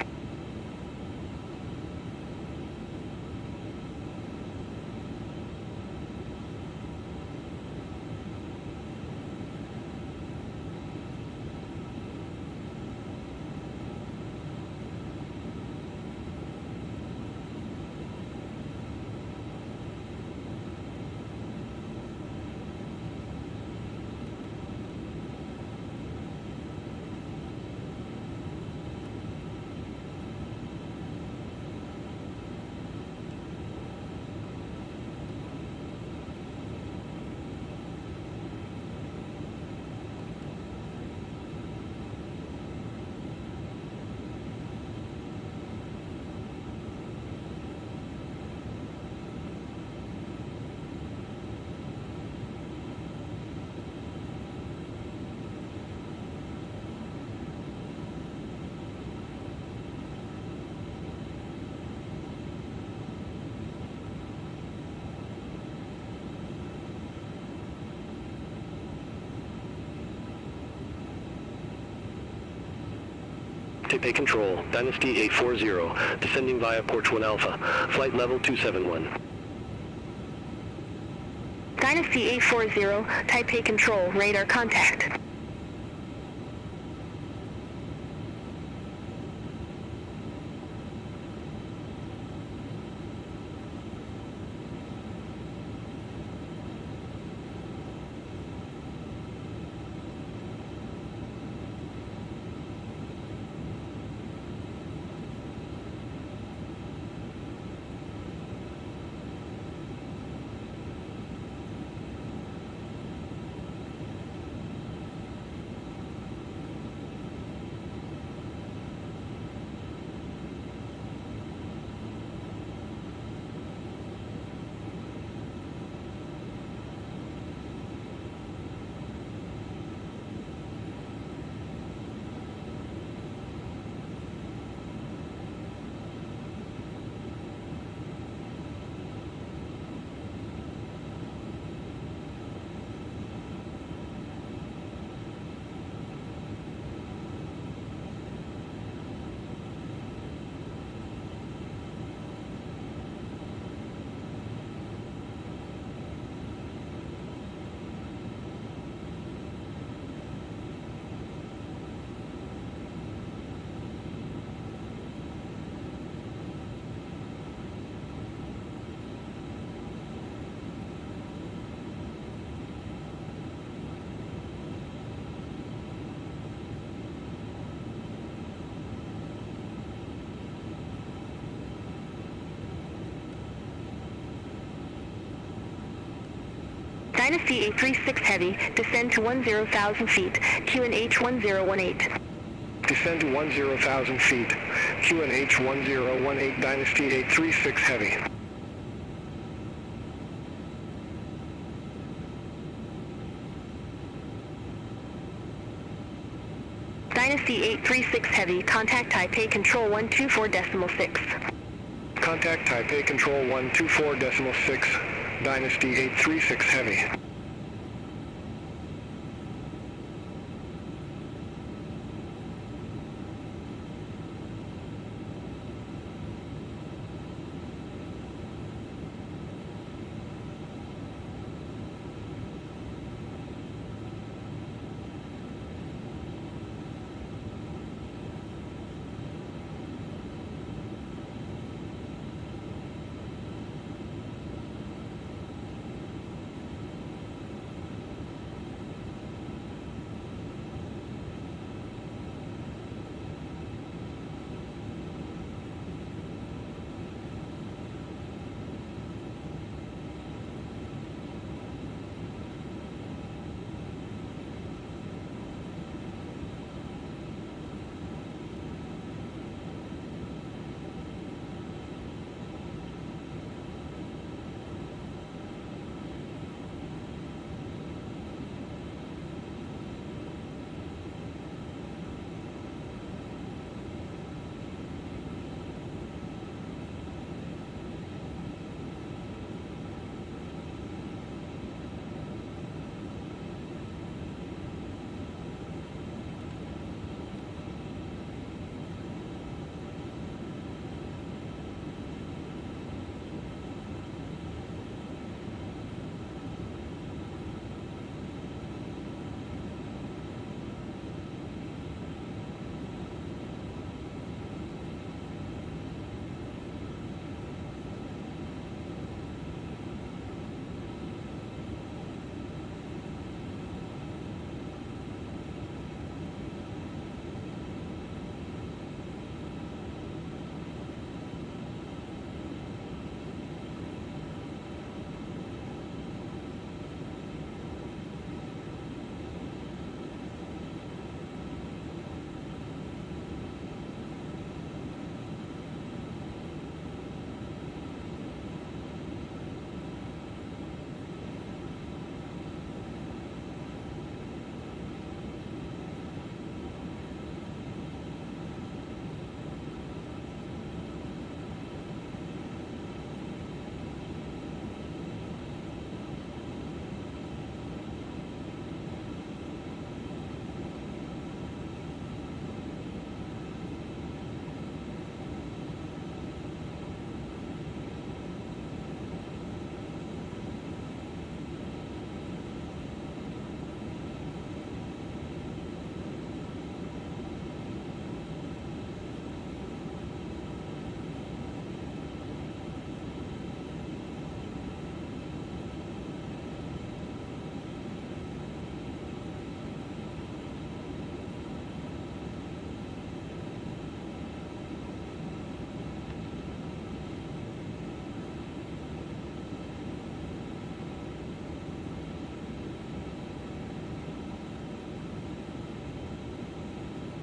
K: Taipei Control, Dynasty 840, descending via Porch 1 Alpha, flight level 271.
F: Dynasty 840, Taipei Control, radar contact. Dynasty 836 Heavy, descend to 10,000 feet, QNH 1018.
J: Descend to 10,000 feet, QNH 1018, Dynasty 836 Heavy.
F: Dynasty 836 Heavy, contact Taipei Control 124.6.
J: Contact Taipei Control 124.6, Dynasty 836 Heavy.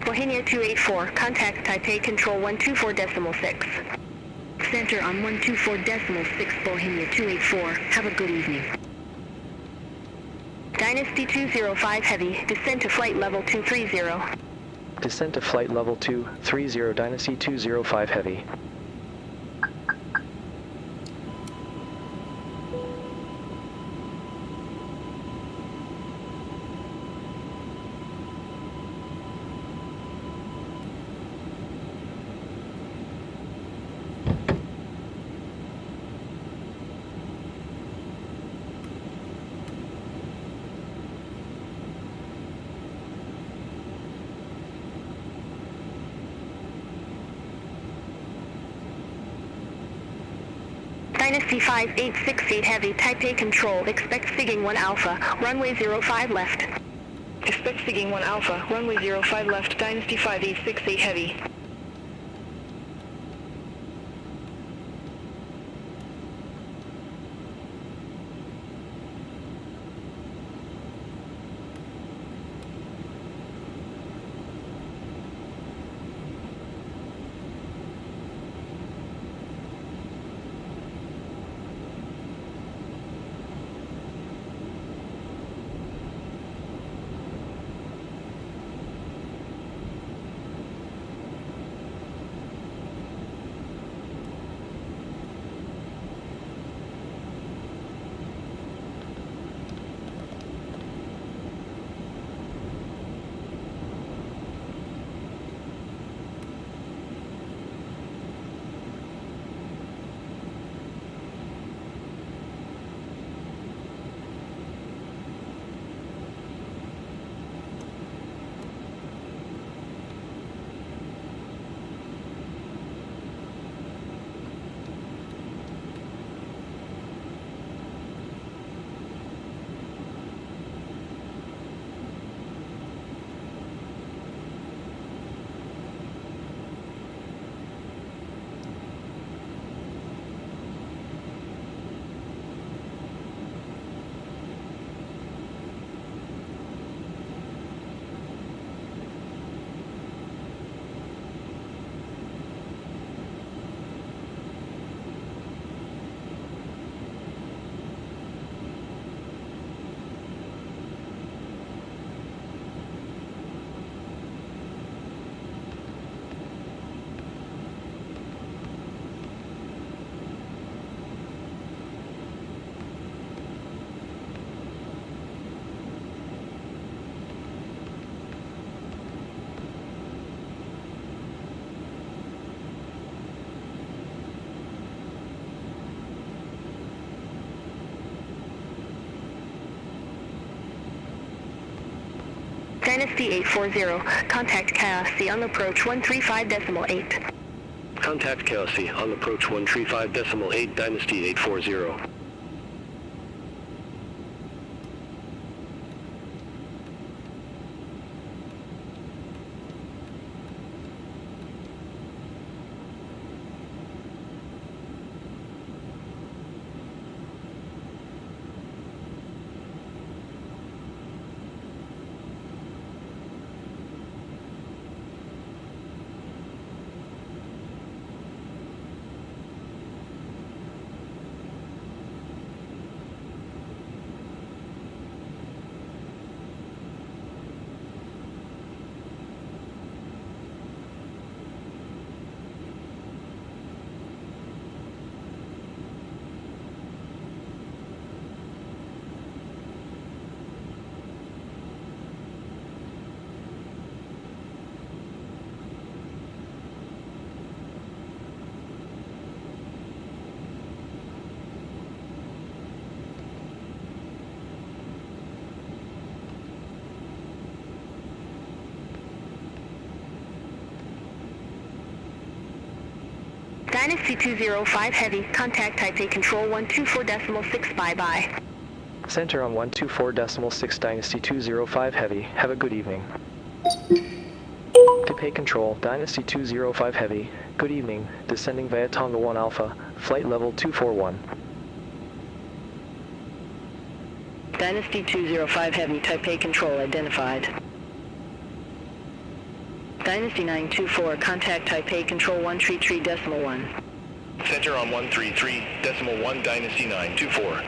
F: Bohemia 284, contact Taipei Control 124.6. Center on 124.6 Bohemia 284. Have a good evening. Dynasty 205 Heavy, descend to flight level 230.
D: Descent to flight level 230 Dynasty 205 Heavy.
F: Dynasty 5868 Heavy, Taipei Control, expect Sigging 1 Alpha, runway 05 left.
H: Expect Sigging 1 Alpha, runway 05 left, Dynasty 5868 Heavy.
F: Dynasty 840, contact Chaos on approach 135.8.
K: Contact Chaos on approach 135.8 Dynasty 840.
F: Dynasty 205 Heavy, contact Taipei Control 124.6 bye-bye.
D: Center on 124.6 Dynasty 205 Heavy. Have a good evening. Taipei Control, Dynasty 205 Heavy. Good evening. Descending via Tonga 1 Alpha. Flight level 241.
H: Dynasty 205 Heavy, Taipei Control identified. Dynasty 924, contact Taipei Control 133.1.
J: Center on 133.1 Dynasty 924.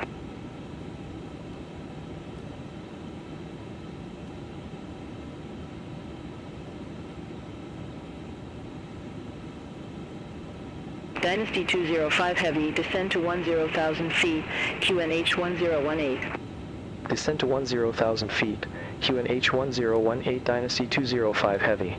H: Dynasty 205 Heavy, descend to 10,000 feet, QNH 1018.
D: Descend to 10,000 feet, QNH 1018 Dynasty 205 Heavy.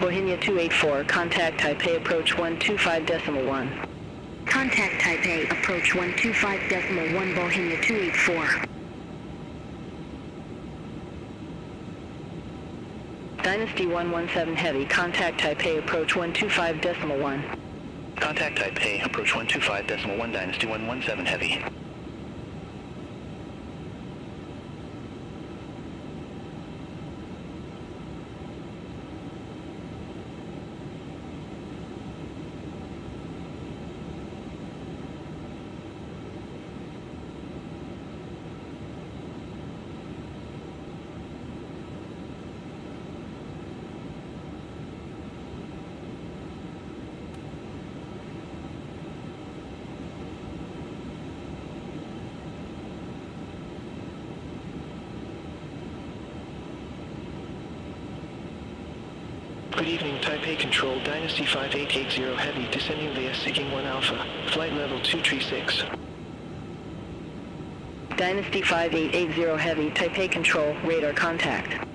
H: Bohemia 284, contact Taipei approach 125.1.
F: Contact Taipei, approach 125.1 Bohemia 284.
H: Dynasty 117 Heavy, contact Taipei approach 125.1.
J: Contact Taipei, approach 125.1 Dynasty 117 Heavy.
D: Good evening, Taipei Control, Dynasty 5880 Heavy, descending via Seeking 1 Alpha, flight level 236.
H: Dynasty 5880 Heavy, Taipei Control, radar contact.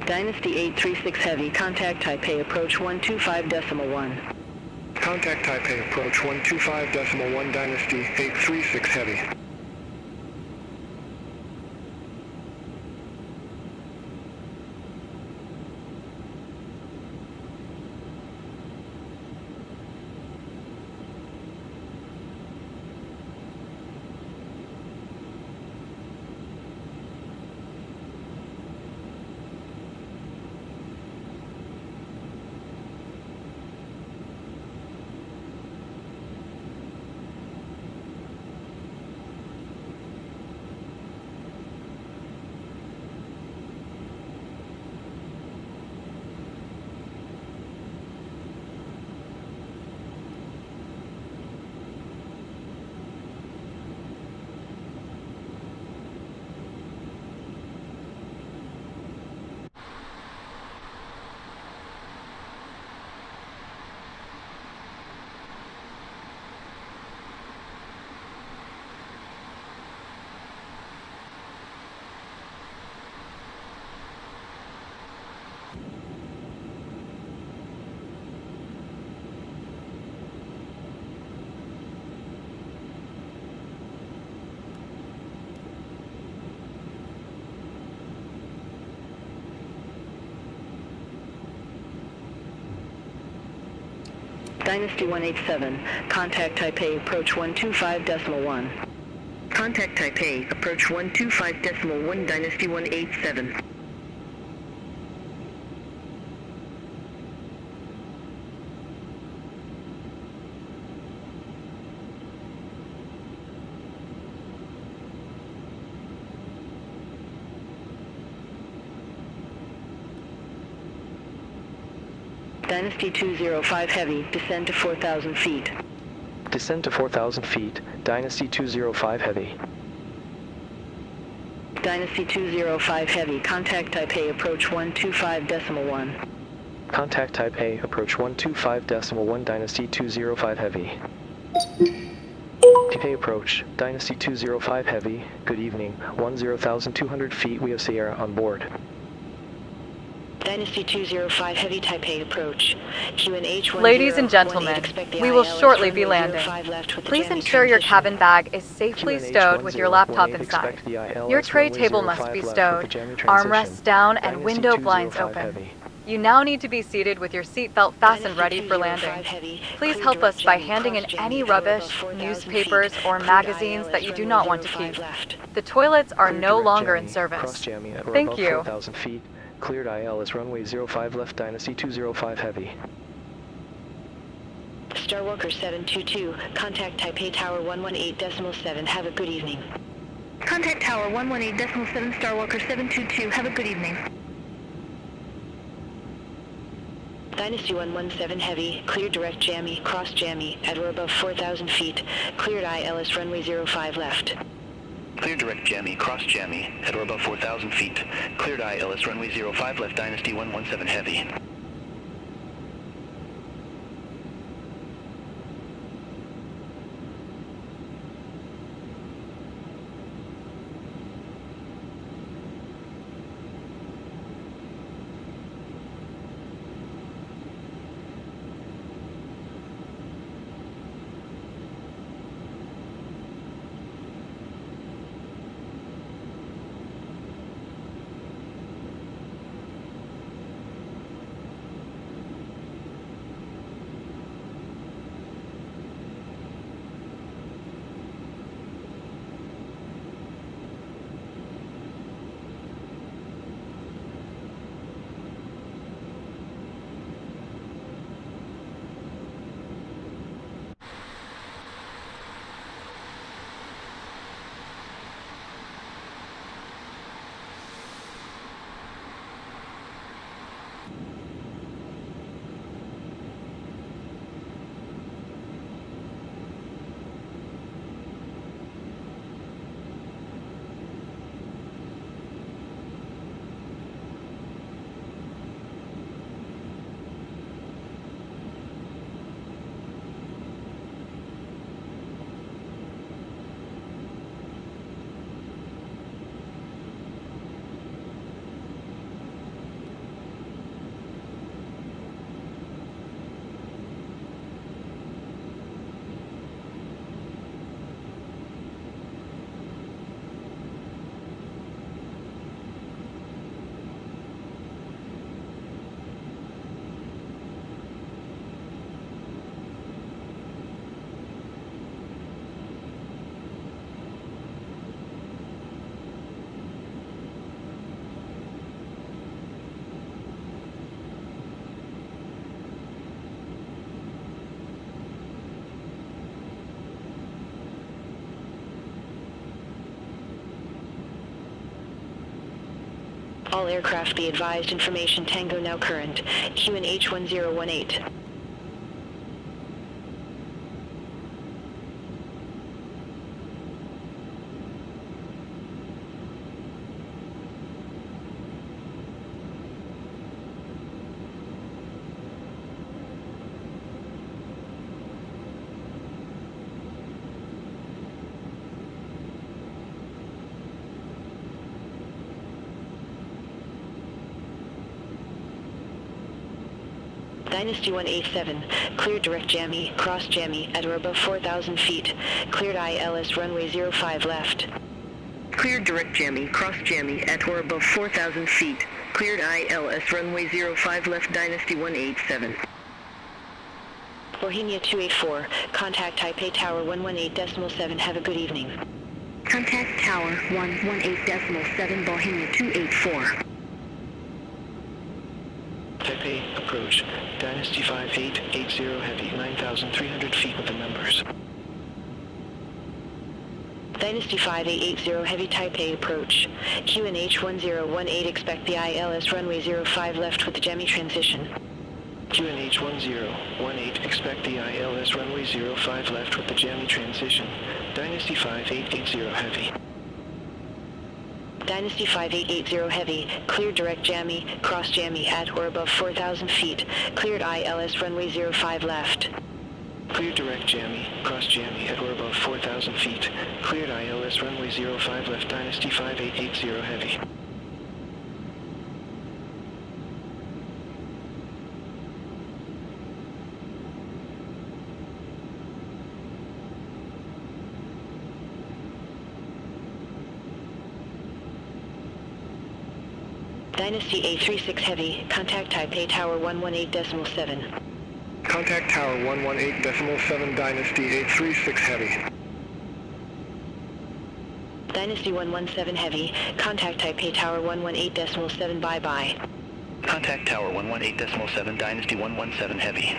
H: Dynasty 836 Heavy, contact Taipei approach 125.1.
J: Contact Taipei approach 125.1 Dynasty 836 Heavy.
H: Dynasty 187, contact Taipei, approach 125.1. Contact Taipei, approach 125.1, Dynasty 187. Dynasty 205 Heavy, descend to 4,000 feet.
D: Descend to 4,000 feet, Dynasty 205 Heavy.
H: Dynasty 205 Heavy, contact Taipei, approach 125.1.
D: Contact Taipei, approach 125.1, Dynasty 205 Heavy. Taipei approach, Dynasty 205 Heavy, good evening, 10,200 feet, we have Sierra on board.
H: Dynasty 205 Heavy, Taipei approach. QNH 1018.
B: Ladies and gentlemen, we will shortly be landing. Please ensure your cabin bag is safely stowed with your laptop inside. Your tray table must be stowed, armrests down, and window blinds open. You now need to be seated with your seatbelt fastened ready for landing. Please help us by handing in any rubbish, newspapers, or magazines that you do not want to keep. The toilets are no longer in service. Thank you.
D: Cleared ILS runway 05 left, Dynasty 205 Heavy.
H: Starwalker 722, contact Taipei Tower 118.7, have a good evening. Contact Tower 118.7, Starwalker 722, have a good evening. Dynasty 117 Heavy, cleared direct jammy, cross jammy, at or above 4,000 feet, cleared ILS runway 05 left.
J: Clear direct jammy, cross jammy, at or above 4,000 feet. Cleared ILS runway 05 left, Dynasty 117 Heavy.
H: All aircraft be advised, information Tango now current, QNH 1018. Dynasty 187, cleared direct jammy, cross jammy, at or above 4,000 feet. Cleared ILS runway 05 left. Cleared direct jammy, cross jammy, at or above 4,000 feet. Cleared ILS runway 05 left, Dynasty 187. Bohemia 284, contact Taipei Tower 118.7, have a good evening.
F: Contact Tower 118.7, Bohemia 284.
D: Taipei, approach. Dynasty 5880 heavy, 9,300 feet with the numbers.
H: Dynasty 5880 heavy Taipei approach. QNH 1018, expect the ILS runway 05 left with the Jemmy transition.
D: QNH 1018, expect the ILS runway 05 left with the Jemmy transition. Dynasty 5880 heavy.
H: Dynasty 5880 heavy, cleared direct jammy, cross jammy at or above 4,000 feet, cleared ILS runway 05 left.
D: Cleared direct jammy, cross jammy at or above 4,000 feet, cleared ILS runway 05 left, Dynasty 5880 heavy.
H: Dynasty A36 heavy, contact Taipei Tower 118.7.
J: Contact Tower 118.7, Dynasty 836 heavy.
H: Dynasty 117 heavy, contact Taipei Tower 118.7, bye-bye.
J: Contact Tower 118.7, Dynasty 117 heavy.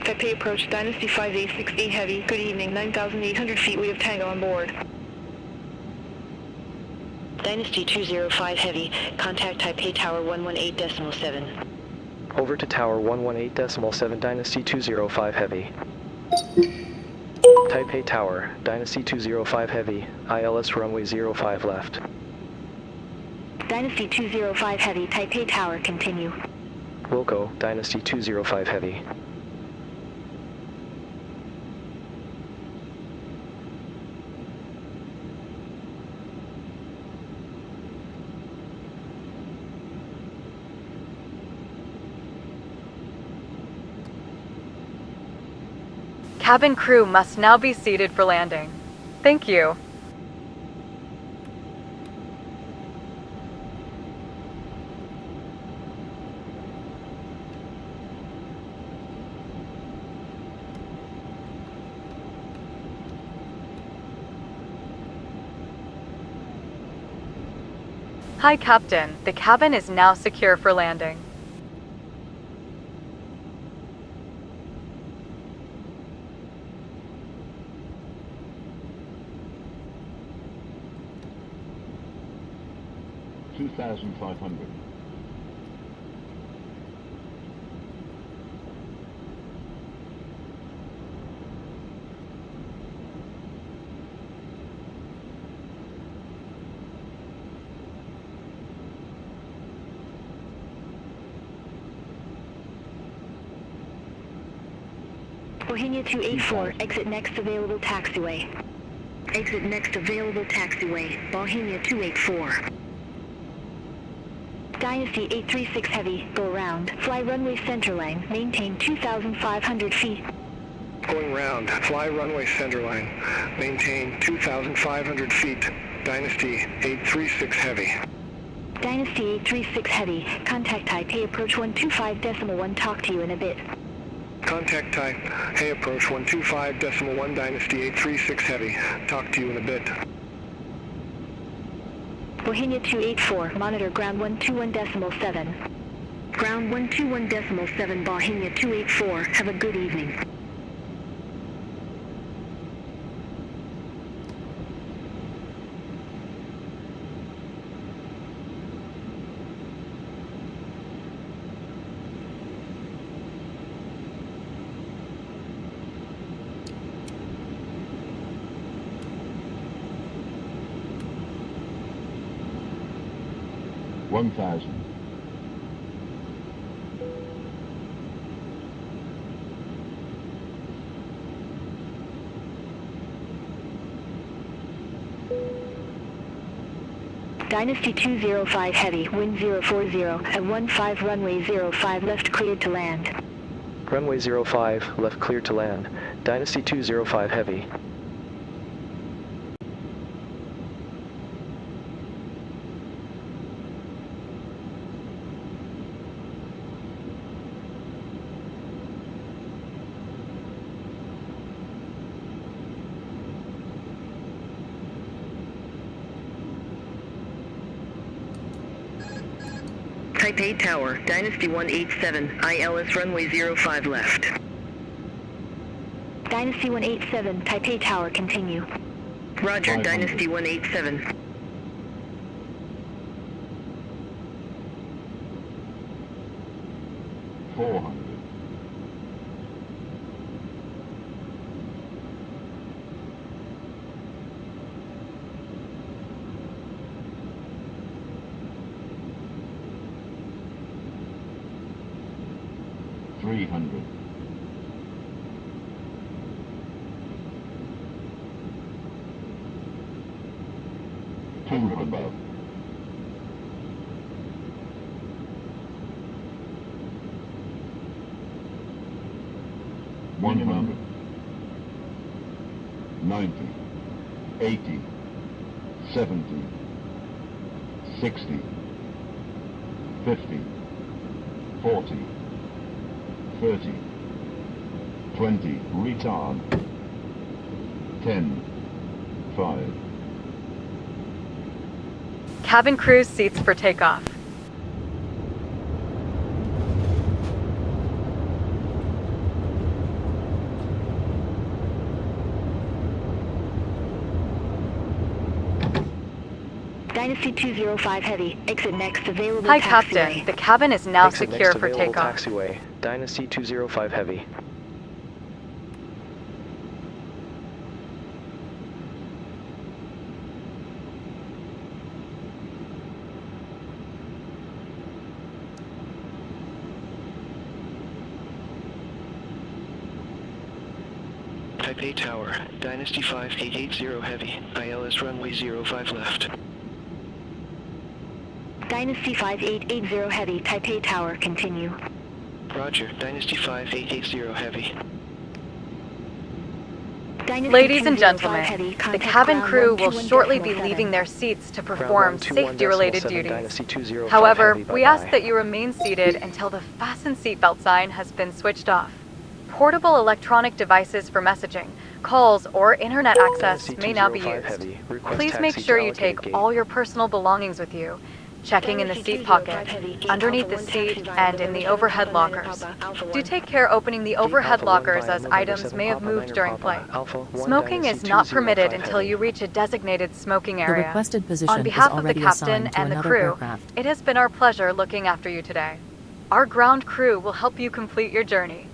F: Taipei approach, Dynasty 5868 heavy. Good evening, 9,800 feet, we have Tango on board.
H: Dynasty 205 heavy, contact Taipei Tower 118.7.
D: Over to Tower 118.7, Dynasty 205 heavy. Taipei Tower, Dynasty 205 heavy, ILS runway 05 left.
I: Dynasty 205 heavy, Taipei Tower, continue.
D: Wilco, Dynasty 205 heavy.
B: Cabin crew must now be seated for landing. Thank you. Hi, Captain. The cabin is now secure for landing.
L: $2,500.
I: Bohemia 284, exit next available taxiway.
F: Exit next available taxiway, Bohemia 284.
I: Dynasty 836 heavy, go round. Fly runway centerline, maintain 2,500 feet.
J: Going round, fly runway centerline, maintain 2,500 feet, Dynasty 836 heavy.
I: Dynasty 836 heavy, contact Taipei approach 125.1, talk to you in a bit.
J: Contact Taipei approach 125.1, Dynasty 836 heavy, talk to you in a bit.
I: Bohemia 284, monitor ground 121.7.
F: Ground 121.7, Bohemia 284, have a good evening.
L: 1000.
I: Dynasty 205 Heavy, wind 040, at 15 runway 05 left cleared to land.
M: Runway 05, left cleared to land. Dynasty 205 Heavy.
H: Taipei Tower, Dynasty 187, ILS runway 05 left.
I: Dynasty 187, Taipei Tower, continue.
H: Roger,
L: 500.
H: Dynasty 187.
L: $400. $300. $200 above. $100. 90. 80. 70. 60. 50. 40. 30, 20, retard, 10, 5.
B: Cabin crew seats for takeoff.
I: Dynasty 205 Heavy, exit next available
B: Hi,
I: taxiway.
B: Captain. The cabin is now
M: Exit
B: secure
M: next
B: for
M: available
B: takeoff.
M: taxiway. Dynasty 205 Heavy.
D: Taipei Tower, Dynasty 5880 Heavy, ILS runway 05 left.
I: Dynasty 5880 Heavy, Taipei Tower, continue.
D: Roger, Dynasty 5880 Heavy.
I: Dynasty
B: Ladies and
I: 205
B: gentlemen,
I: Heavy,
B: the
I: contact
B: cabin
I: ground
B: crew will
I: 121.7.
B: shortly be leaving their seats to perform safety-related
M: 121.7,
B: duties.
M: Dynasty 205
B: However,
M: Heavy,
B: we
M: bye-bye.
B: ask that you remain seated until the fasten seatbelt sign has been switched off. Portable electronic devices for messaging, calls, or internet access
M: Dynasty
B: may now be
M: 205
B: used.
M: Heavy. Request
B: Please make
M: taxi
B: sure
M: to
B: you
M: allocated
B: take
M: gate.
B: all your personal belongings with you, checking in the
I: Dynasty
B: seat
I: 205
B: pocket,
I: Heavy, gate
B: underneath
I: Alpha
B: the
I: 1
B: seat,
I: taxi via
B: and in the
I: November
B: overhead
I: 7 Papa 9
B: lockers.
I: Papa, Alpha
B: Do
I: 1.
B: take care opening the overhead
M: Alpha 1
B: lockers
M: via
B: as
M: November
B: items
M: 7
B: may have
M: Papa
B: moved
M: 9
B: during
M: Papa,
B: flight.
M: Alpha 1
B: Smoking is
M: Dynasty
B: not permitted
M: 205
B: until
M: Heavy.
B: you reach a designated smoking
A: The
B: area.
A: requested
B: On
A: position is
B: behalf of the
A: already
B: captain
A: assigned to
B: and the
A: another
B: crew,
A: aircraft.
B: it has been our pleasure looking after you today. Our ground crew will help you complete your journey.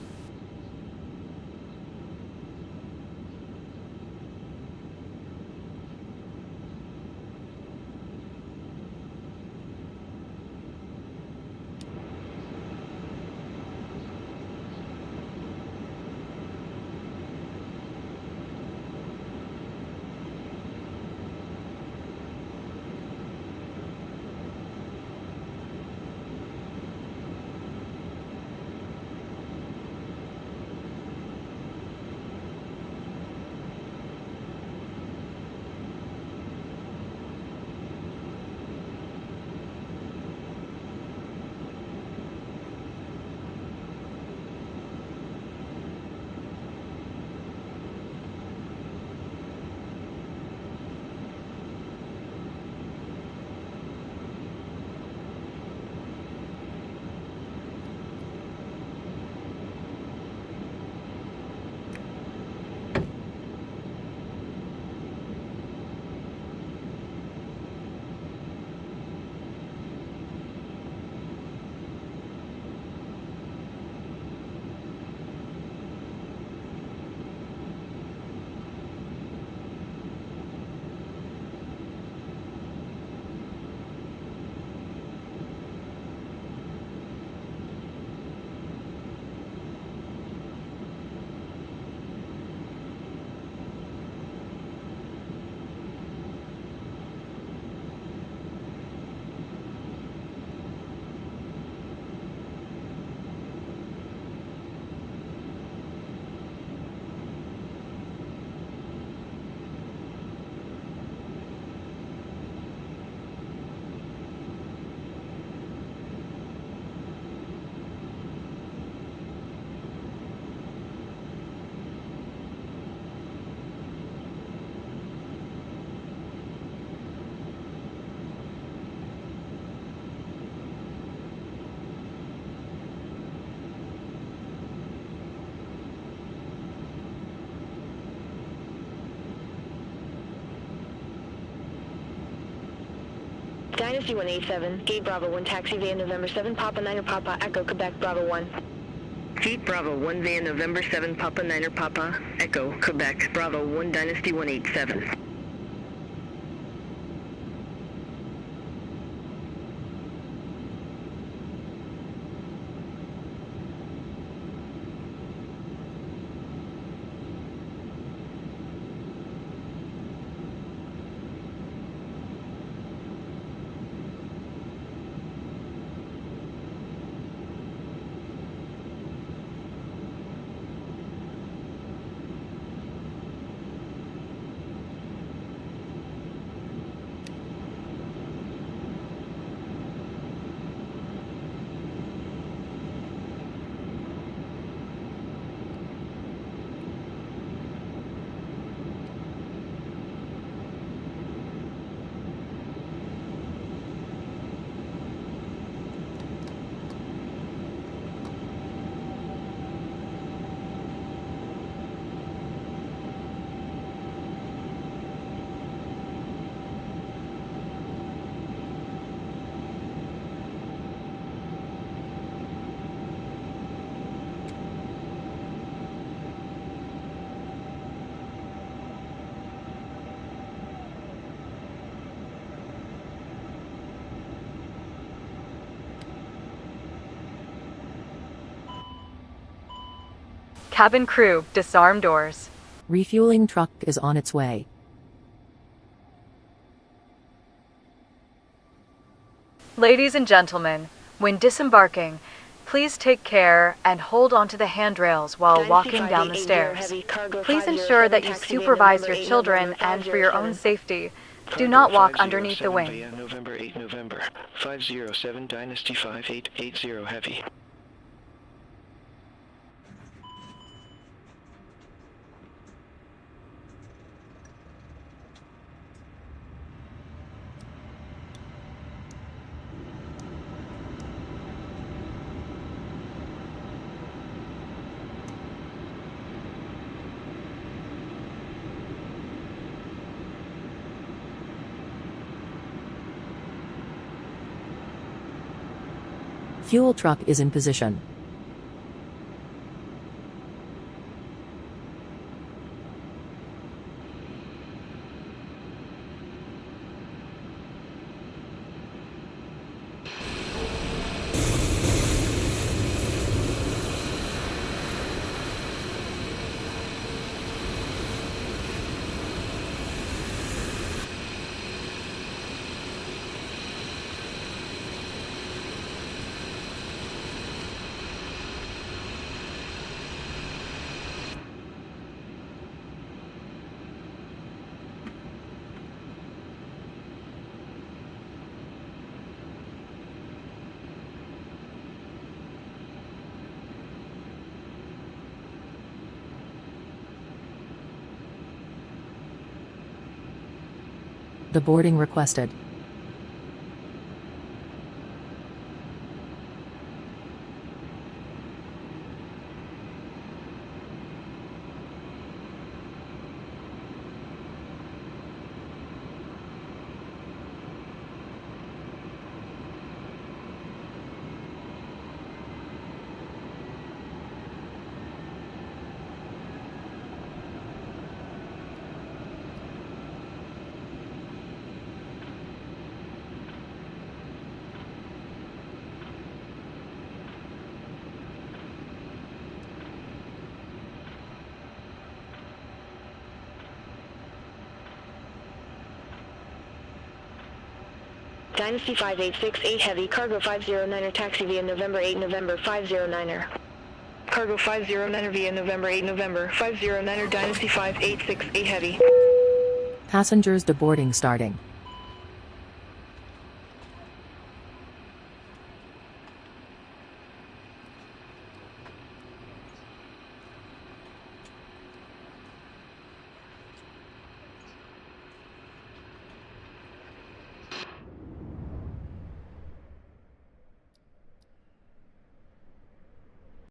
F: Dynasty 187, Gate Bravo 1 taxi via November 7 Papa Niner Papa Echo Quebec Bravo 1. Gate Bravo 1 via November 7 Papa Niner Papa Echo Quebec Bravo 1 Dynasty 187.
B: Cabin crew, disarm doors.
A: Refueling truck is on its way.
B: Ladies and gentlemen, when disembarking, please take care and hold onto the handrails while walking down the stairs. Please ensure that you supervise your children, and for your own safety, do not walk underneath the wing.
D: November 8 November 507 Dynasty 5880 Heavy.
A: Fuel truck is in position. The boarding requested.
F: Dynasty 5868 Heavy, Cargo 509er taxi via November 8 November 509er. Cargo 509er via November 8 November 509er Dynasty 5868 Heavy.
A: Passengers deboarding starting.